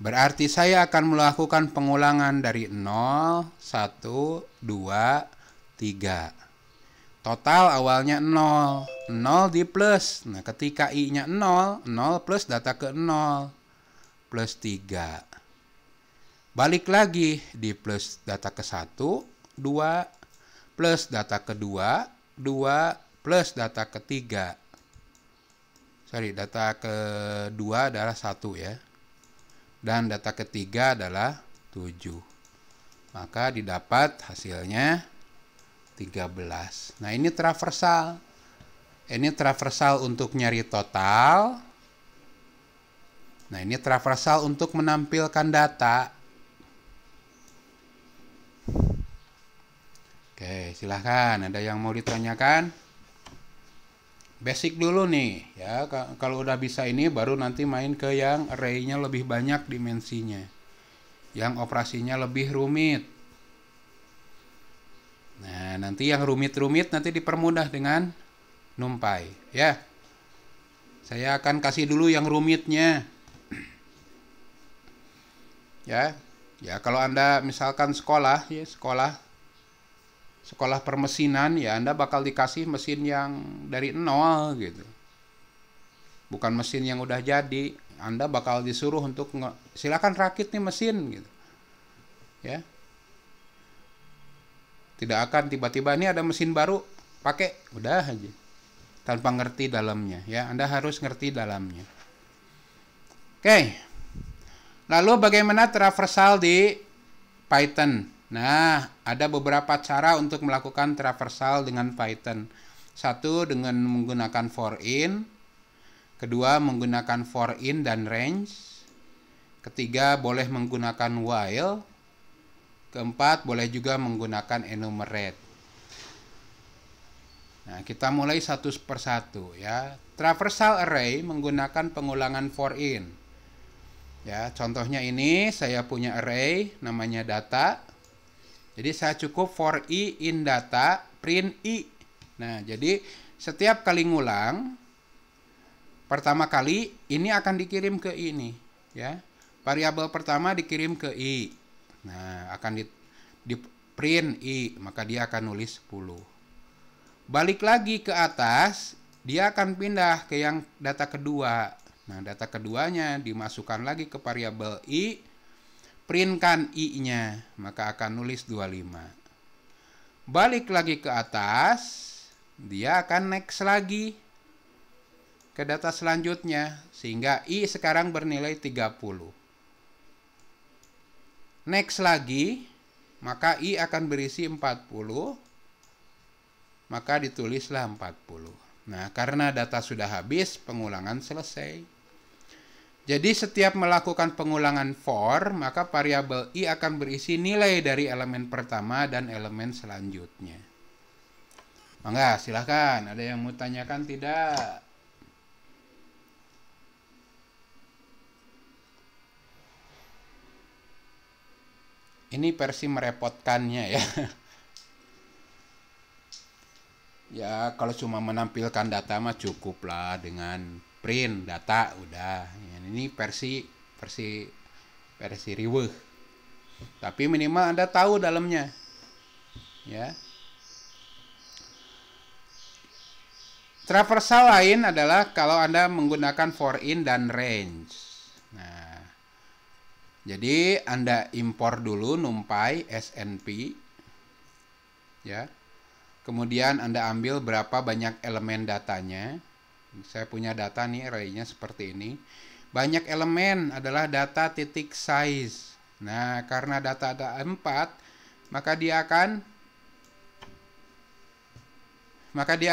Berarti saya akan melakukan pengulangan dari 0, 1, 2, 3. Total awalnya 0. 0 di plus. Nah, ketika i-nya 0, 0 plus data ke 0. Plus 3. Balik lagi di plus data ke 1, 2. Plus data ke 2, 2. Plus data ke 3. Data ke 2 adalah 1 ya. Dan data ketiga adalah 7. Maka didapat hasilnya 13. Nah, ini traversal. Ini traversal untuk nyari total. Nah, ini traversal untuk menampilkan data. Oke, silahkan. Ada yang mau ditanyakan? Basic dulu nih ya. Kalau udah bisa ini baru nanti main ke yang array-nya lebih banyak dimensinya, yang operasinya lebih rumit. Nah, nanti yang rumit-rumit nanti dipermudah dengan NumPy ya. Saya akan kasih dulu yang rumitnya ya. Ya, kalau Anda misalkan sekolah permesinan ya, Anda bakal dikasih mesin yang dari 0 gitu. Bukan mesin yang udah jadi. Anda bakal disuruh untuk silakan rakit nih mesin gitu. Ya. Tidak akan tiba-tiba ini ada mesin baru, pakai, udah aja. Tanpa ngerti dalamnya ya. Anda harus ngerti dalamnya. Oke. Lalu bagaimana traversal di Python? Nah, ada beberapa cara untuk melakukan traversal dengan Python. Satu, dengan menggunakan for in. Kedua, menggunakan for in dan range. Ketiga, boleh menggunakan while. Keempat, boleh juga menggunakan enumerate. Nah, kita mulai satu persatu ya. Traversal array menggunakan pengulangan for in. Ya, contohnya ini saya punya array namanya data. Jadi saya cukup for i in data print i. Nah, jadi setiap kali ngulang, pertama kali ini akan dikirim ke ini, ya. Variabel pertama dikirim ke i. Nah, akan di print i, maka dia akan nulis 10. Balik lagi ke atas, dia akan pindah ke yang data kedua. Nah, data keduanya dimasukkan lagi ke variabel i, printkan i-nya, maka akan nulis 25. Balik lagi ke atas, dia akan next lagi ke data selanjutnya, sehingga i sekarang bernilai 30. Next lagi, maka i akan berisi 40, maka ditulislah 40. Nah, karena data sudah habis, pengulangan selesai. Jadi setiap melakukan pengulangan for, maka variabel i akan berisi nilai dari elemen pertama dan elemen selanjutnya. Mangga, silahkan. Ada yang mau tanyakan tidak? Ini versi merepotkannya ya. Ya, kalau cuma menampilkan data mah cukup lah dengan print data udah. Ini versi riweuh. Tapi minimal Anda tahu dalamnya. Ya. Traversal lain adalah kalau Anda menggunakan for in dan range. Nah, jadi Anda impor dulu NumPy SNP, ya. Kemudian Anda ambil berapa banyak elemen datanya. Saya punya data nih, array-nya seperti ini. Banyak elemen adalah data titik size. Nah, karena data ada 4, maka dia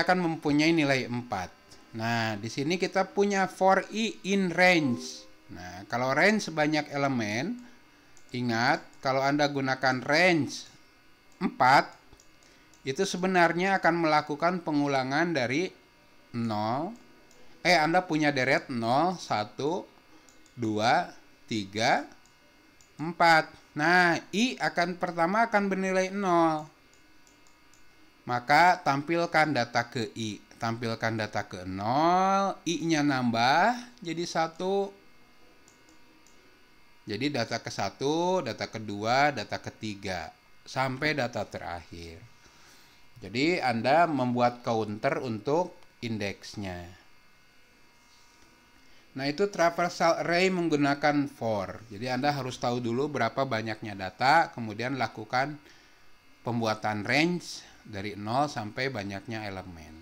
akan mempunyai nilai 4. Nah, di sini kita punya for i in range. Nah, kalau range sebanyak elemen, ingat kalau Anda gunakan range 4, itu sebenarnya akan melakukan pengulangan dari 0. Anda punya deret 0, 1, 2, 3, 4. Nah, i pertama akan bernilai 0. Maka tampilkan data ke i. Tampilkan data ke 0, i-nya nambah jadi 1. Jadi data ke-1, data kedua, data ketiga, sampai data terakhir. Jadi Anda membuat counter untuk indeksnya. Nah, itu traversal array menggunakan for. Jadi Anda harus tahu dulu berapa banyaknya data, kemudian lakukan pembuatan range dari 0 sampai banyaknya elemen.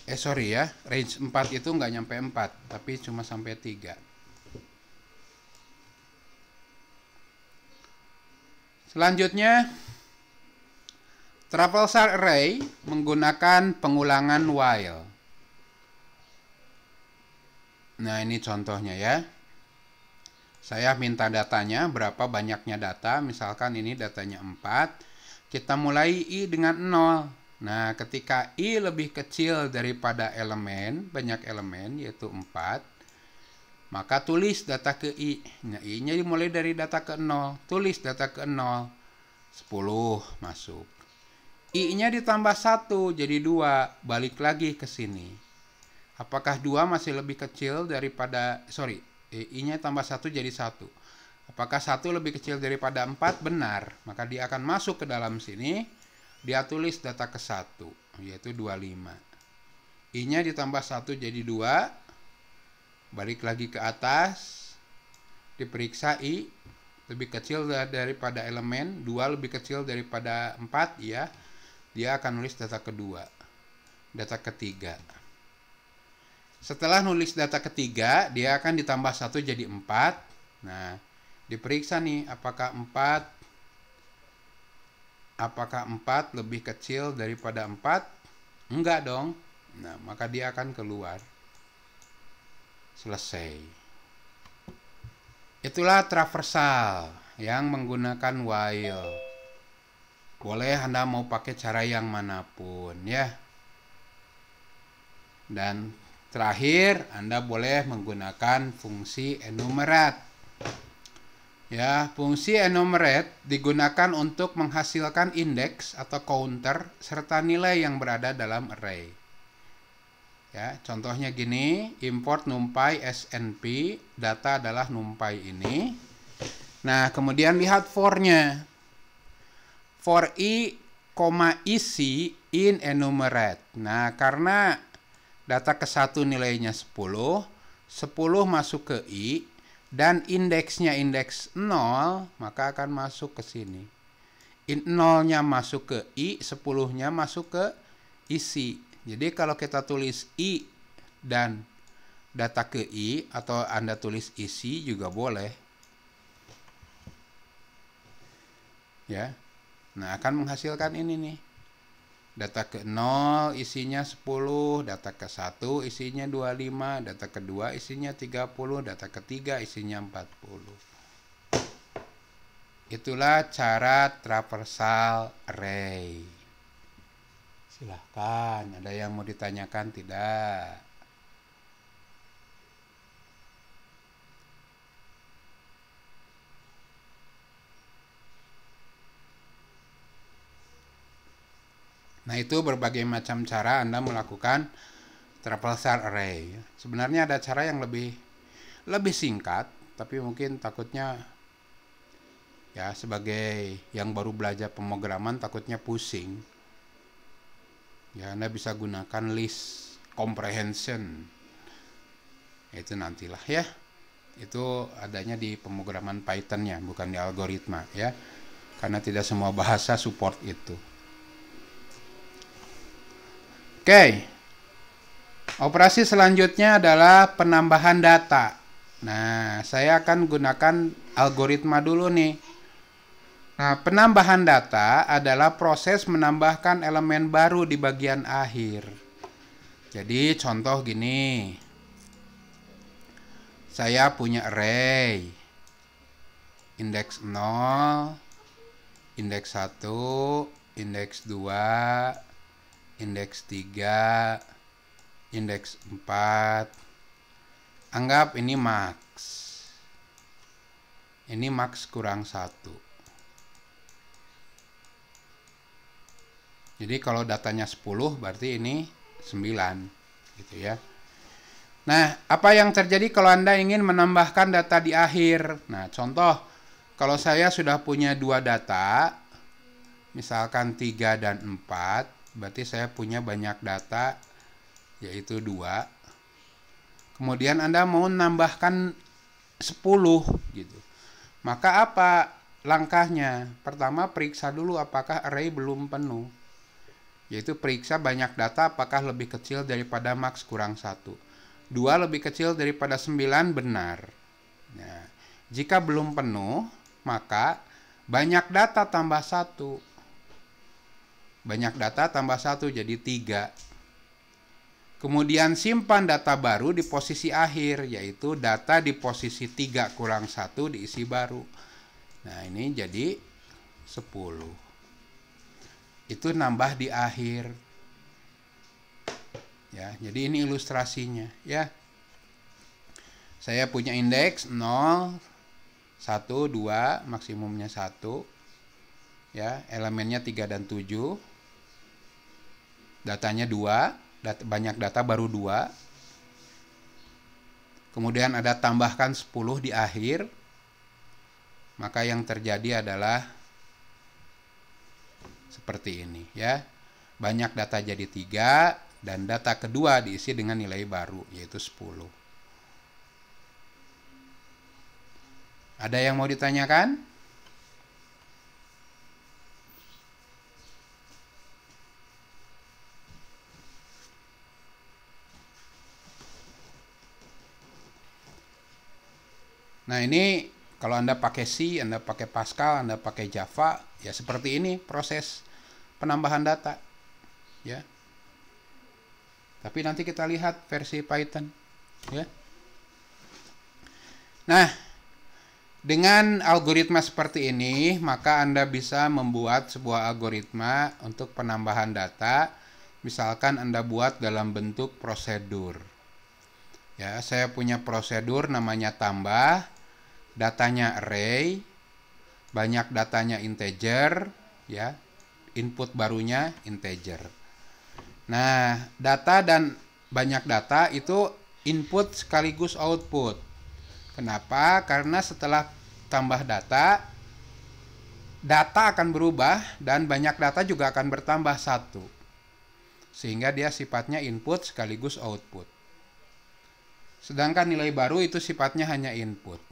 Sorry ya, range 4 itu nggak nyampe 4, tapi cuma sampai 3. Selanjutnya, traversal array menggunakan pengulangan while. Nah, ini contohnya ya. Saya minta datanya, berapa banyaknya data, misalkan ini datanya 4. Kita mulai i dengan 0. Nah, ketika i lebih kecil daripada elemen, banyak elemen, yaitu 4, maka tulis data ke i. Nah, i-nya dimulai dari data ke 0. Tulis data ke 0. 10 masuk. I-nya ditambah 1, jadi 2. Balik lagi ke sini. Apakah 2 masih lebih kecil daripada, i-nya tambah 1 jadi 1. Apakah 1 lebih kecil daripada 4? Benar. Maka dia akan masuk ke dalam sini. Dia tulis data ke-1, yaitu 25. I-nya ditambah 1 jadi 2. Balik lagi ke atas. Diperiksa i lebih kecil daripada elemen, 2 lebih kecil daripada 4, ya. Dia akan nulis data kedua. Data ketiga. Setelah nulis data ketiga, dia akan ditambah 1 jadi 4. Nah, diperiksa nih apakah 4 lebih kecil daripada 4? Enggak dong. Nah, maka dia akan keluar. Selesai. Itulah traversal yang menggunakan while. Boleh Anda mau pakai cara yang manapun ya. Dan terakhir, Anda boleh menggunakan fungsi enumerate. Ya, fungsi enumerate digunakan untuk menghasilkan indeks atau counter serta nilai yang berada dalam array. Ya, contohnya gini, import numpy snp, data adalah numpy ini. Nah, kemudian lihat for-nya. For i, isi in enumerate. Nah, karena data ke-1 nilainya 10, 10 masuk ke i, dan indeksnya indeks 0, maka akan masuk ke sini. 0-nya masuk ke i, 10-nya masuk ke isi. Jadi kalau kita tulis i dan data ke i, atau Anda tulis isi juga boleh. Ya. Nah, akan menghasilkan ini nih. Data ke 0 isinya 10, data ke 1 isinya 25, data kedua isinya 30, data ketiga isinya 40. Itulah cara traversal array. Silahkan, ada yang mau ditanyakan tidak? Nah, itu berbagai macam cara Anda melakukan traversal array. Sebenarnya ada cara yang lebih singkat, tapi mungkin takutnya ya sebagai yang baru belajar pemrograman takutnya pusing. Ya, Anda bisa gunakan list comprehension. Itu nantilah ya. Itu adanya di pemrograman Python-nya, bukan di algoritma ya. Karena tidak semua bahasa support itu. Oke, operasi selanjutnya adalah penambahan data. Nah, saya akan gunakan algoritma dulu nih. Nah, penambahan data adalah proses menambahkan elemen baru di bagian akhir. Jadi, contoh gini. Saya punya array. Indeks 0, indeks 1, indeks 2, indeks 3, indeks 4. Anggap ini max. Ini max kurang 1. Jadi kalau datanya 10 berarti ini 9 gitu ya. Nah, apa yang terjadi kalau Anda ingin menambahkan data di akhir? Nah, contoh kalau saya sudah punya 2 data, misalkan 3 dan 4, berarti saya punya banyak data, yaitu 2. Kemudian Anda mau menambahkan 10 gitu. Maka apa langkahnya? Pertama, periksa dulu apakah array belum penuh. Yaitu periksa banyak data apakah lebih kecil daripada max kurang 1. 2 lebih kecil daripada 9 benar. Nah, jika belum penuh, maka banyak data tambah 1. Banyak data tambah 1 jadi 3. Kemudian simpan data baru di posisi akhir, yaitu data di posisi 3 kurang 1 diisi baru. Nah, ini jadi 10. Itu nambah di akhir. Ya, jadi ini ilustrasinya ya. Saya punya indeks 0, 1, 2, maksimumnya 1. Ya, elemennya 3 dan 7. Datanya 2, banyak data baru 2. Kemudian ada tambahkan 10 di akhir. Maka yang terjadi adalah seperti ini ya. Banyak data jadi 3 dan data kedua diisi dengan nilai baru yaitu 10. Ada yang mau ditanyakan? Nah, ini kalau Anda pakai C, Anda pakai Pascal, Anda pakai Java, ya seperti ini proses penambahan data. Ya. Tapi nanti kita lihat versi Python, ya. Nah, dengan algoritma seperti ini, maka Anda bisa membuat sebuah algoritma untuk penambahan data. Misalkan Anda buat dalam bentuk prosedur. Ya, saya punya prosedur namanya tambah, datanya array, banyak datanya integer, ya. Input barunya integer. Nah, data dan banyak data itu input sekaligus output. Kenapa? Karena setelah tambah data, data akan berubah dan banyak data juga akan bertambah satu. Sehingga dia sifatnya input sekaligus output. Sedangkan nilai baru itu sifatnya hanya input.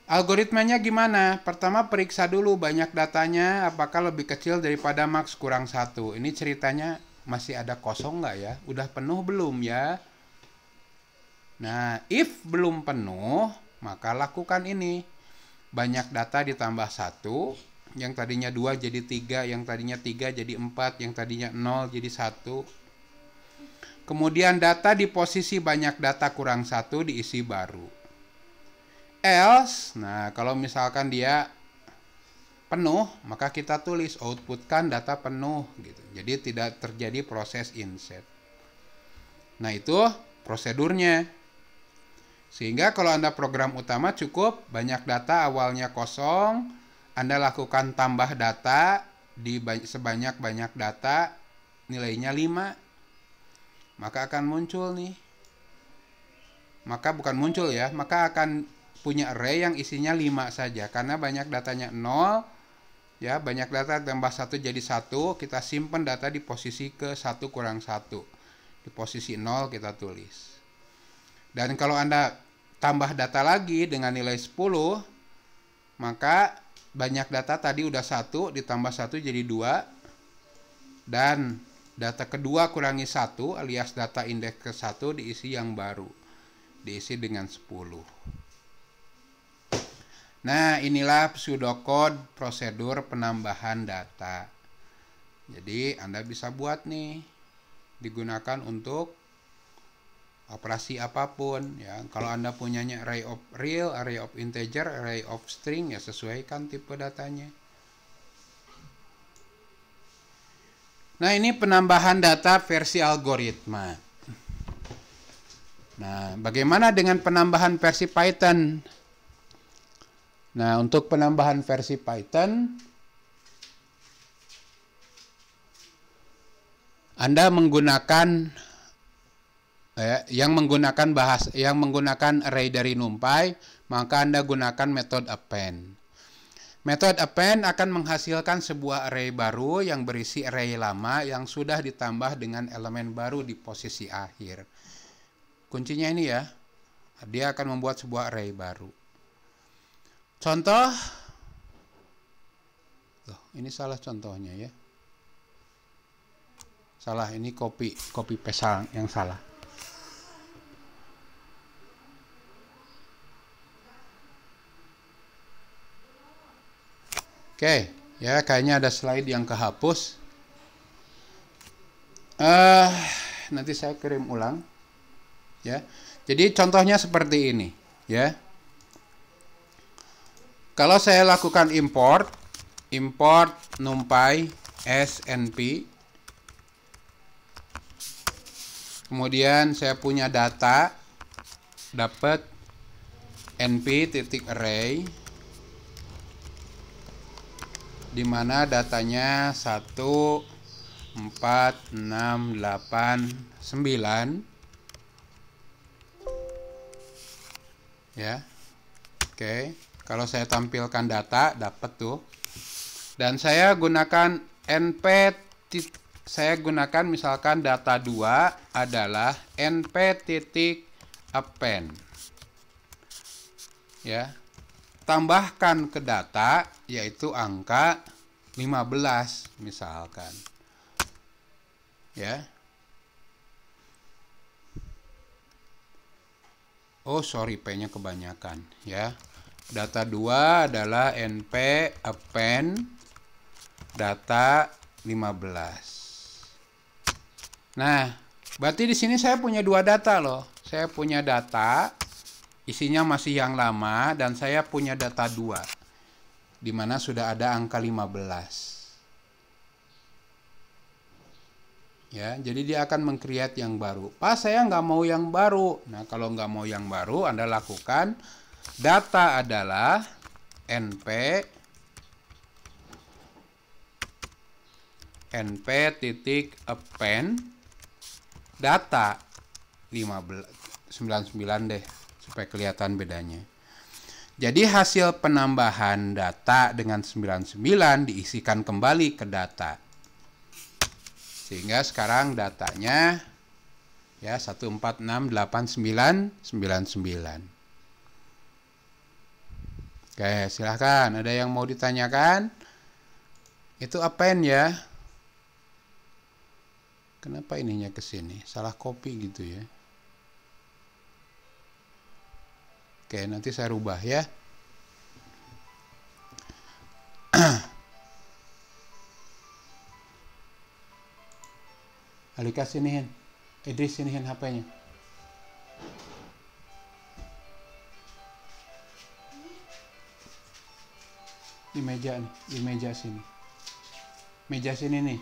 Algoritmanya gimana? Pertama periksa dulu banyak datanya apakah lebih kecil daripada max kurang 1. Ini ceritanya masih ada kosong nggak ya? Udah penuh belum ya? Nah, if belum penuh, maka lakukan ini. Banyak data ditambah 1, yang tadinya 2 jadi 3, yang tadinya 3 jadi 4, yang tadinya 0 jadi 1. Kemudian data di posisi banyak data kurang 1 diisi baru. Else, nah kalau misalkan dia penuh, maka kita tulis outputkan data penuh gitu. Jadi tidak terjadi proses inset. Nah, itu prosedurnya. Sehingga kalau Anda program utama cukup banyak data awalnya kosong, Anda lakukan tambah data di sebanyak-banyak data nilainya 5. Maka akan muncul nih. Maka bukan muncul ya, maka akan punya array yang isinya 5 saja karena banyak datanya 0. Ya, banyak data tambah 1 jadi 1, kita simpan data di posisi ke 1 kurang 1. Di posisi 0 kita tulis. Dan kalau Anda tambah data lagi dengan nilai 10, maka banyak data tadi udah 1, ditambah 1 jadi 2. Dan data kedua kurangi 1 alias data indeks ke 1 diisi yang baru. Diisi dengan 10. Nah, inilah pseudocode prosedur penambahan data. Jadi, Anda bisa buat nih. Digunakan untuk operasi apapun ya. Kalau Anda punyanya array of real, array of integer, array of string, ya sesuaikan tipe datanya. Nah, ini penambahan data versi algoritma. Nah, bagaimana dengan penambahan versi Python? Nah, untuk penambahan versi Python, Anda menggunakan yang menggunakan array dari NumPy, maka Anda gunakan metode append. Metode append akan menghasilkan sebuah array baru yang berisi array lama yang sudah ditambah dengan elemen baru di posisi akhir. Kuncinya ini ya, dia akan membuat sebuah array baru. Contoh, ini salah contohnya ya. Salah, ini copy paste yang salah. Oke, ya kayaknya ada slide yang kehapus. Nanti saya kirim ulang. Ya, jadi contohnya seperti ini. Ya, kalau saya lakukan import NumPy snp, kemudian saya punya data, dapat np.array, di mana datanya 1, 4, 6, 8, 9. Ya. Oke, kalau saya tampilkan data dapat tuh. Dan saya gunakan saya gunakan misalkan data 2 adalah np.append. Ya. Tambahkan ke data yaitu angka 15 misalkan. Ya. Oh, sorry, P-nya kebanyakan ya. Data 2 adalah np append data 15. Nah, berarti di sini saya punya dua data loh. Saya punya data, isinya masih yang lama, dan saya punya data 2, di mana sudah ada angka 15. Ya, jadi dia akan meng-create yang baru. Pas saya nggak mau yang baru. Nah, kalau nggak mau yang baru, Anda lakukan data adalah np titik append data 99 deh, supaya kelihatan bedanya. Jadi hasil penambahan data dengan 99 diisikan kembali ke data. Sehingga sekarang datanya ya 1468999. Oke, silahkan. Ada yang mau ditanyakan? Itu append ya. Kenapa ininya ke sini? Salah copy gitu ya. Oke, nanti saya rubah ya. Alika sinihin. Idris sinihin HP-nya. Di meja nih, di meja sini. Meja sini nih.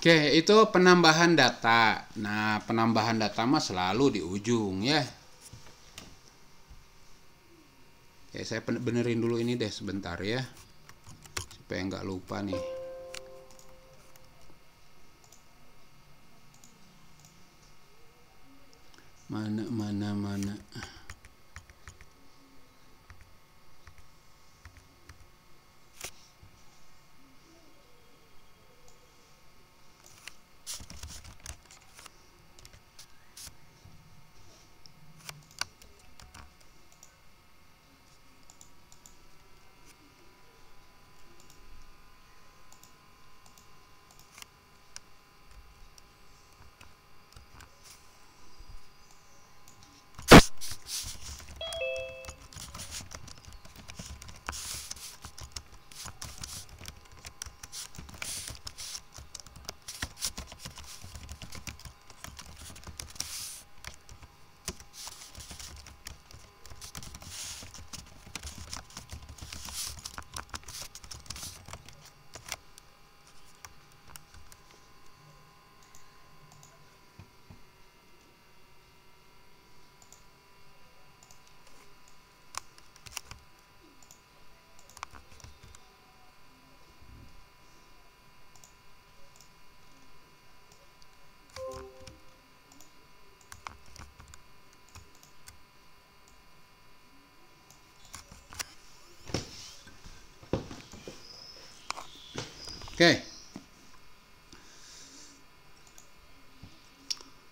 Oke, itu penambahan data. Nah, penambahan data mah selalu di ujung ya. Oke, saya benerin dulu ini deh sebentar ya, supaya nggak lupa nih. Mana.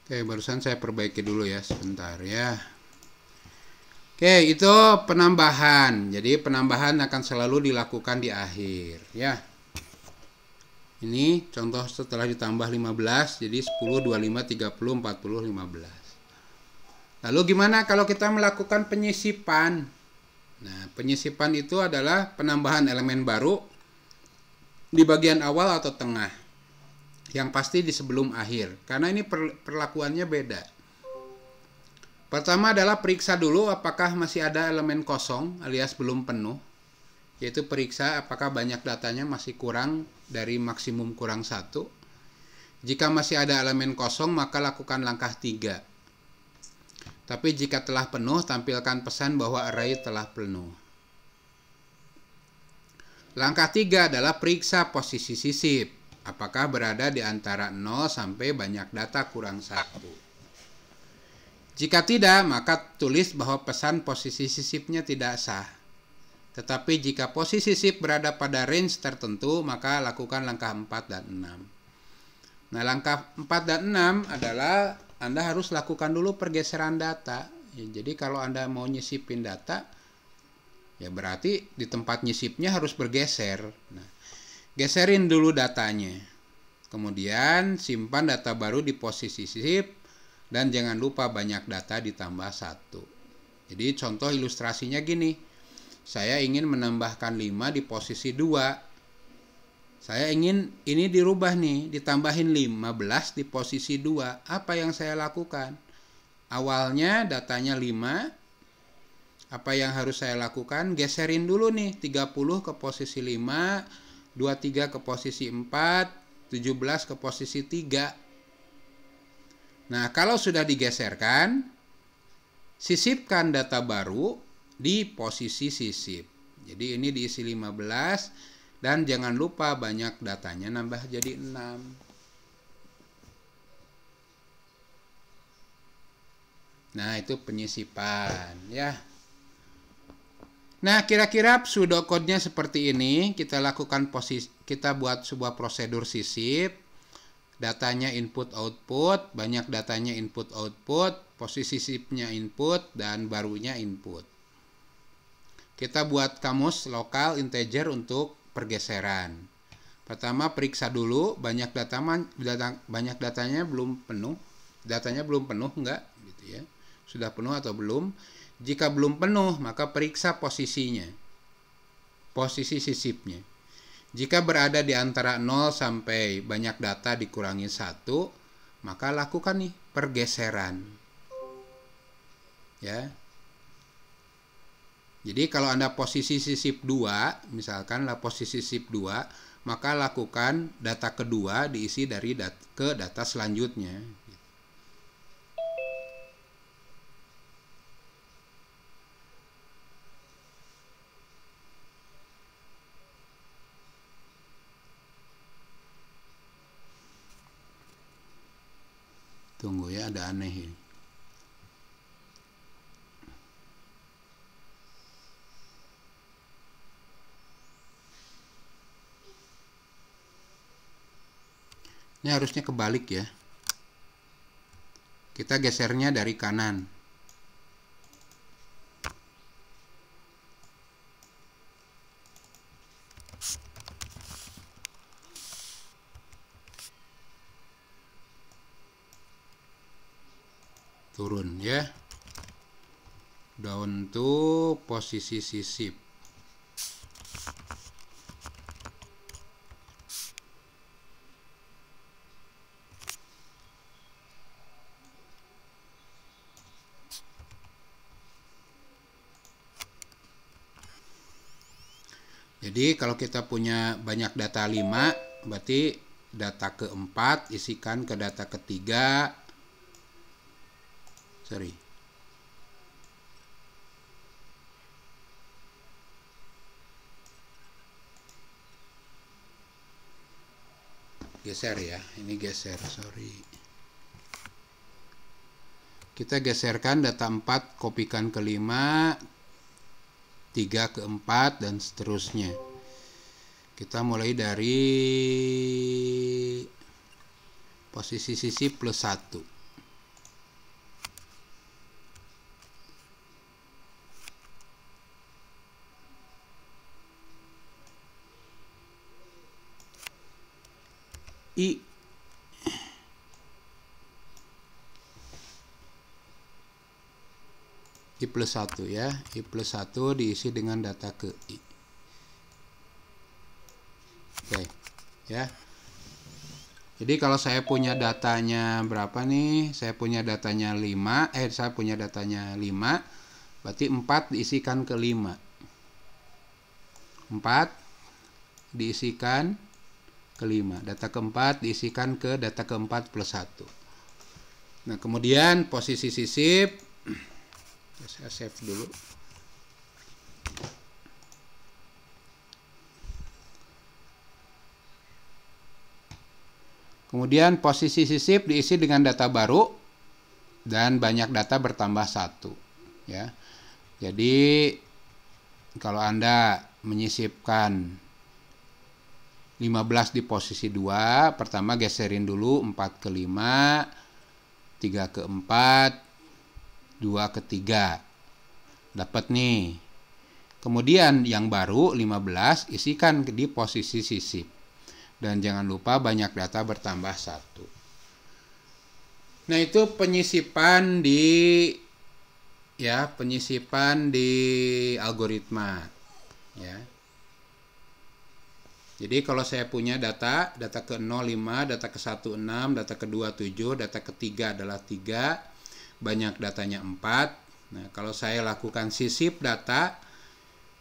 Oke, barusan saya perbaiki dulu ya, sebentar ya. Oke, itu penambahan. Jadi penambahan akan selalu dilakukan di akhir ya. Ini contoh setelah ditambah 15, jadi 10, 25, 30, 40, 15. Lalu gimana kalau kita melakukan penyisipan? Nah, penyisipan itu adalah penambahan elemen baru di bagian awal atau tengah. Yang pasti di sebelum akhir, karena ini perlakuannya beda. Pertama adalah periksa dulu apakah masih ada elemen kosong alias belum penuh, yaitu periksa apakah banyak datanya masih kurang dari maksimum kurang 1. Jika masih ada elemen kosong, maka lakukan langkah 3. Tapi jika telah penuh, tampilkan pesan bahwa array telah penuh. Langkah 3 adalah periksa posisi sisip. Apakah berada di antara 0 sampai banyak data kurang 1. Jika tidak, maka tulis bahwa pesan posisi sisipnya tidak sah. Tetapi jika posisi SIP berada pada range tertentu, maka lakukan langkah 4 dan 6. Nah, langkah 4 dan 6 adalah Anda harus lakukan dulu pergeseran data. Ya, jadi kalau Anda mau nyisipin data, ya berarti di tempat nyisipnya harus bergeser. Nah, geserin dulu datanya. Kemudian simpan data baru di posisi SIP dan jangan lupa banyak data ditambah 1. Jadi contoh ilustrasinya gini. Saya ingin menambahkan 5 di posisi 2. Saya ingin ini dirubah nih, ditambahin 15 di posisi 2. Apa yang saya lakukan? Awalnya datanya 5. Apa yang harus saya lakukan? Geserin dulu nih, 30 ke posisi 5, 23 ke posisi 4, 17 ke posisi 3. Nah, kalau sudah digeserkan, sisipkan data baru di posisi sisip. Jadi ini diisi 15 dan jangan lupa banyak datanya nambah jadi 6. Nah, itu penyisipan ya. Nah, kira-kira pseudocode-nya seperti ini. Kita lakukan kita buat sebuah prosedur sisip. Datanya input output, banyak datanya input output, posisi sisipnya input dan barunya input. Kita buat kamus lokal integer untuk pergeseran. Pertama periksa dulu banyak datanya belum penuh. Datanya belum penuh enggak gitu ya. Sudah penuh atau belum? Jika belum penuh, maka periksa posisinya. Posisi sisipnya. Jika berada di antara 0 sampai banyak data dikurangi 1, maka lakukan nih pergeseran. Ya. Jadi kalau Anda posisi sisip 2, misalkan posisi sisip 2, maka lakukan data kedua diisi dari ke data selanjutnya. Tunggu ya, ada aneh ini. Ini harusnya kebalik ya. Kita gesernya dari kanan. Turun ya. Down to posisi sisip. Jadi kalau kita punya banyak data 5, berarti data keempat isikan ke data ketiga. Geser ya, ini geser, sorry. Kita geserkan data 4, kopikan ke 5, 3 ke 4 dan seterusnya. Kita mulai dari posisi sisip plus 1. I plus 1 ya. I plus 1 diisi dengan data ke I. Oke ya. Jadi kalau saya punya datanya berapa nih? Saya punya datanya 5. Saya punya datanya 5. Berarti 4 diisikan ke 5. 4 diisikan ke 5. Data keempat diisikan ke data keempat plus 1. Nah, kemudian posisi sisip. Saya save dulu. Kemudian posisi sisip diisi dengan data baru dan banyak data bertambah 1. Ya. Jadi kalau Anda menyisipkan 15 di posisi 2, pertama geserin dulu 4 ke 5, 3 ke 4, 2 ke 3. Dapat nih. Kemudian yang baru 15 isikan di posisi sisip. Dan jangan lupa banyak data bertambah 1. Nah, itu penyisipan di algoritma ya. Jadi kalau saya punya data ke 05, data ke 16, data ke 27, data ketiga adalah 3, banyak datanya 4. Nah, kalau saya lakukan sisip data,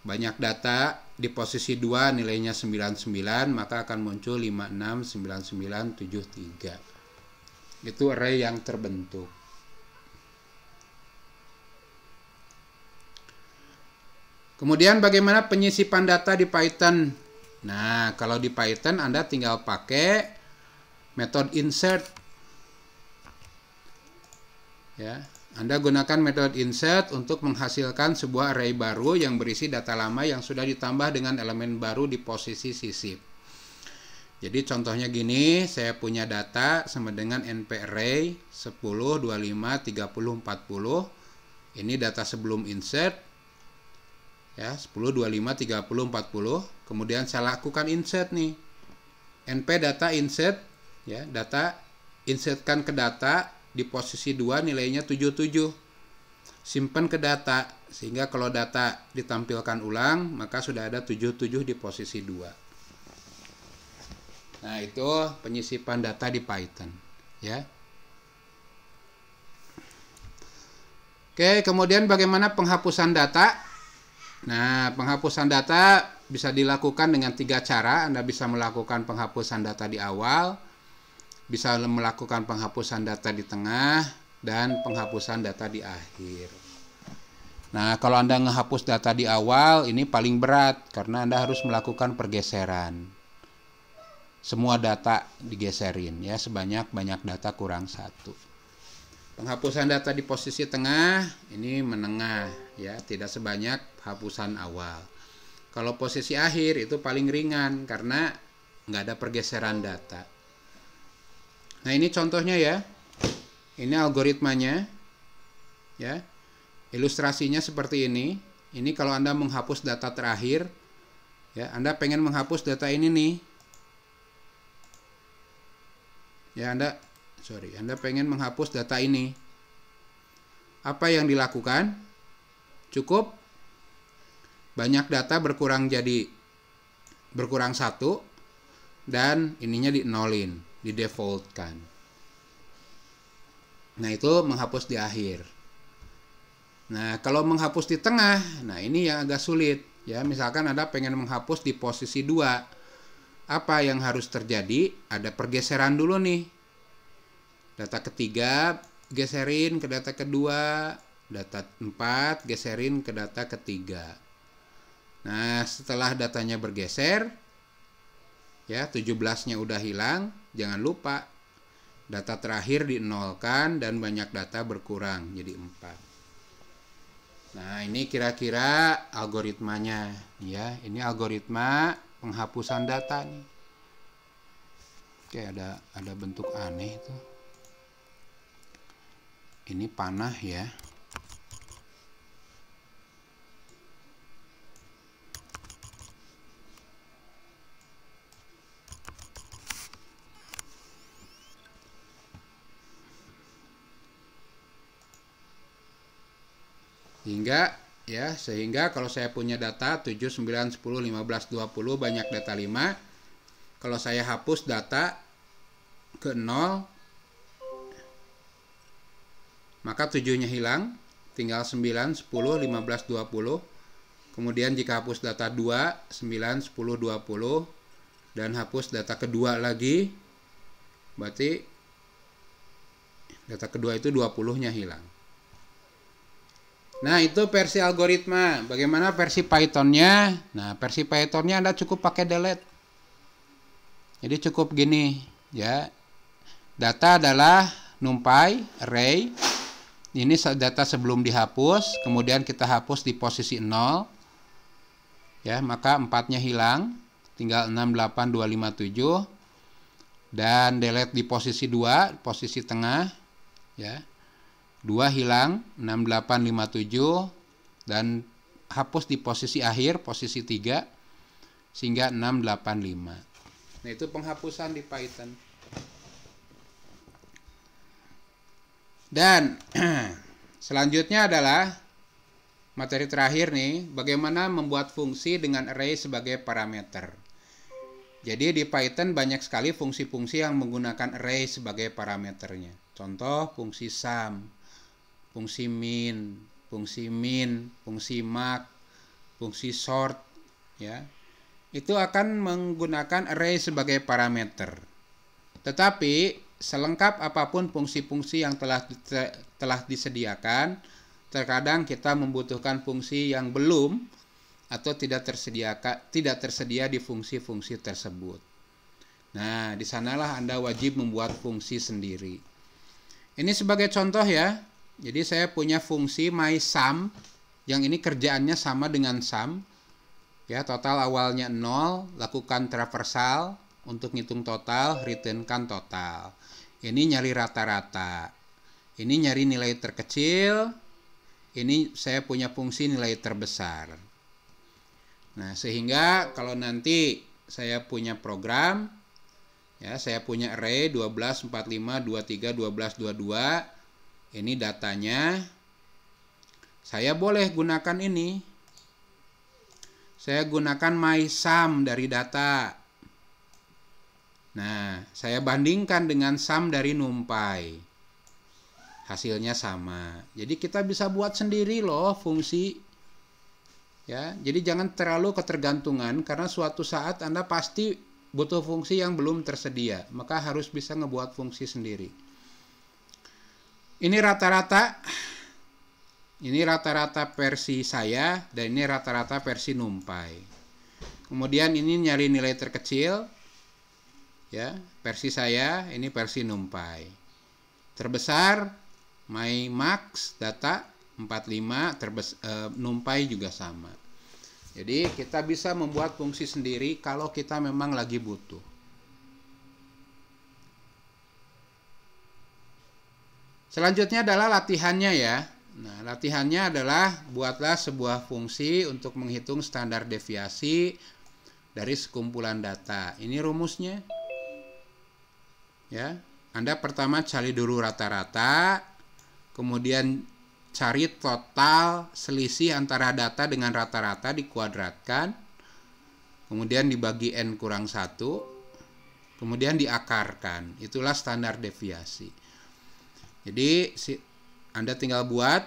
banyak data di posisi 2 nilainya 99, maka akan muncul 569973. Itu array yang terbentuk. Kemudian bagaimana penyisipan data di Python? Nah, kalau di Python Anda tinggal pakai metode insert. Ya, Anda gunakan metode insert untuk menghasilkan sebuah array baru yang berisi data lama yang sudah ditambah dengan elemen baru di posisi sisip. Jadi contohnya gini, saya punya data sama dengan np array 10, 25, 30, 40. Ini data sebelum insert. Ya, 10, 25, 30, 40. Kemudian saya lakukan insert nih. np data insert, ya, data insertkan ke data di posisi 2 nilainya 77. Simpan ke data sehingga kalau data ditampilkan ulang maka sudah ada 77 di posisi 2. Nah, itu penyisipan data di Python, ya. Oke, kemudian bagaimana penghapusan data? Nah, penghapusan data bisa dilakukan dengan 3 cara. Anda bisa melakukan penghapusan data di awal, bisa melakukan penghapusan data di tengah, dan penghapusan data di akhir. Nah, kalau Anda menghapus data di awal, ini paling berat karena Anda harus melakukan pergeseran. Semua data digeserin, ya, sebanyak data kurang 1. Penghapusan data di posisi tengah ini menengah, ya, tidak sebanyak hapusan awal. Kalau posisi akhir itu paling ringan karena nggak ada pergeseran data. Nah, ini contohnya ya. Ini algoritmanya, ya. Ilustrasinya seperti ini. Ini kalau Anda menghapus data terakhir, ya, Anda pengen menghapus data ini nih. Ya, Anda pengen menghapus data ini. Apa yang dilakukan? Cukup banyak data berkurang 1 dan ininya di-nolin, di-defaultkan. Nah, itu menghapus di akhir. Nah, kalau menghapus di tengah, nah ini yang agak sulit, ya. Misalkan Anda pengen menghapus di posisi 2. Apa yang harus terjadi? Ada pergeseran dulu nih. Data ketiga geserin ke data kedua, data 4 geserin ke data ketiga. Nah, setelah datanya bergeser, ya, 17-nya udah hilang, jangan lupa data terakhir di-nolkan dan banyak data berkurang jadi 4. Nah, ini kira-kira algoritmanya, ya. Ini algoritma penghapusan data nih. Oke, ada bentuk aneh tuh. Ini panah, ya. Sehingga kalau saya punya data 7, 9, 10, 15, 20, banyak data 5. Kalau saya hapus data ke 0, maka 7-nya hilang, tinggal 9, 10, 15, 20. Kemudian jika hapus data 2, 9, 10, 20, dan hapus data kedua lagi, berarti data kedua itu 20-nya hilang. Nah, itu versi algoritma. Bagaimana versi Python-nya? Nah, versi Python-nya Anda cukup pakai delete. Jadi cukup gini, ya. Data adalah NumPy array. Ini data sebelum dihapus, kemudian kita hapus di posisi 0. Ya, maka 4-nya hilang, tinggal 6, 8, 2, 5, 7. Dan delete di posisi 2, posisi tengah, ya. 2 hilang, 6, 8, 5, 7, dan hapus di posisi akhir, posisi 3, sehingga 6, 8, 5. Nah, itu penghapusan di Python. Dan selanjutnya adalah materi terakhir nih, bagaimana membuat fungsi dengan array sebagai parameter. Jadi di Python banyak sekali fungsi-fungsi yang menggunakan array sebagai parameternya. Contoh fungsi sum, fungsi min, fungsi max, fungsi sort, ya. Itu akan menggunakan array sebagai parameter. Tetapi selengkap apapun fungsi-fungsi yang telah disediakan, terkadang kita membutuhkan fungsi yang belum atau tidak tersedia di fungsi-fungsi tersebut. Nah, di sanalah Anda wajib membuat fungsi sendiri. Ini sebagai contoh ya. Jadi saya punya fungsi mySum yang ini kerjaannya sama dengan sum. Ya, total awalnya 0, lakukan traversal untuk ngitung total, returnkan total. Ini nyari rata-rata. Ini nyari nilai terkecil. Ini saya punya fungsi nilai terbesar. Nah, sehingga kalau nanti saya punya program, ya, saya punya array 12, 45, 23, 12, 22. Ini datanya. Saya boleh gunakan ini. Saya gunakan mySum dari data. Nah, saya bandingkan dengan sum dari NumPy. Hasilnya sama. Jadi kita bisa buat sendiri loh fungsi. Ya, jadi jangan terlalu ketergantungan karena suatu saat Anda pasti butuh fungsi yang belum tersedia. Maka harus bisa ngebuat fungsi sendiri. Ini rata-rata. Ini rata-rata versi saya dan ini rata-rata versi NumPy. Kemudian ini nyari nilai terkecil. Ya, versi saya, ini versi NumPy. Terbesar myMax data 45, NumPy juga sama. Jadi kita bisa membuat fungsi sendiri kalau kita memang lagi butuh. Selanjutnya adalah latihannya ya. Nah, latihannya adalah buatlah sebuah fungsi untuk menghitung standar deviasi dari sekumpulan data. Ini rumusnya. Ya, Anda pertama cari dulu rata-rata, kemudian cari total selisih antara data dengan rata-rata dikuadratkan, kemudian dibagi n kurang 1, kemudian diakarkan. Itulah standar deviasi. Jadi Anda tinggal buat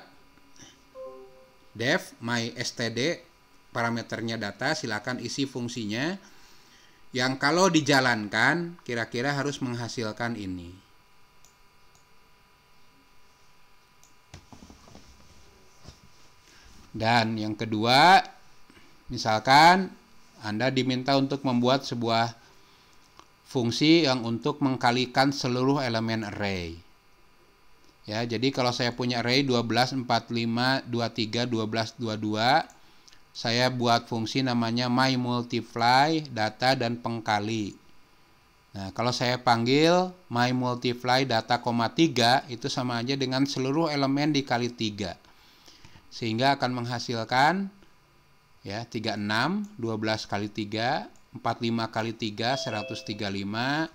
def mystd parameternya data, silakan isi fungsinya yang kalau dijalankan kira-kira harus menghasilkan ini. Dan yang kedua, misalkan Anda diminta untuk membuat sebuah fungsi yang untuk mengkalikan seluruh elemen array. Ya, jadi kalau saya punya array 12, 45, 23, 12, 22, saya buat fungsi namanya myMultiply data dan pengkali. Nah, kalau saya panggil myMultiply data, 3 itu sama aja dengan seluruh elemen dikali 3. Sehingga akan menghasilkan ya 36, 12 kali 3, 45 kali 3, 135,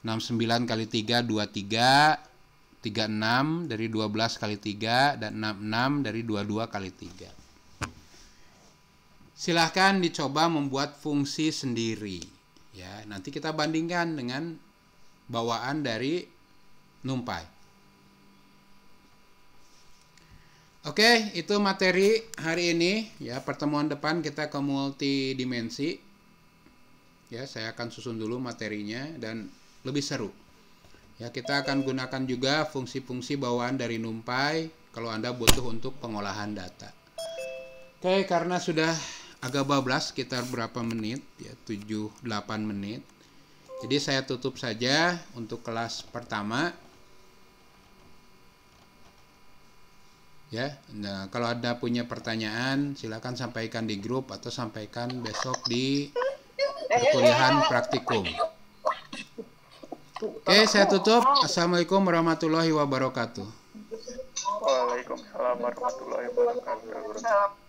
69 kali 3, 23, 36 dari 12 kali 3, dan 66 dari 22 kali 3. Silahkan dicoba membuat fungsi sendiri. Ya, nanti kita bandingkan dengan bawaan dari NumPy. Oke, itu materi hari ini. Ya, pertemuan depan kita ke multidimensi. Ya, saya akan susun dulu materinya dan lebih seru. Ya, kita akan gunakan juga fungsi-fungsi bawaan dari NumPy kalau Anda butuh untuk pengolahan data. Oke, karena sudah agak bablas sekitar berapa menit ya, 7-8 menit. Jadi saya tutup saja untuk kelas pertama. Ya, nah kalau ada punya pertanyaan silakan sampaikan di grup atau sampaikan besok di perkuliahan praktikum. Oke, saya tutup. Assalamualaikum warahmatullahi wabarakatuh. Waalaikumsalam warahmatullahi wabarakatuh.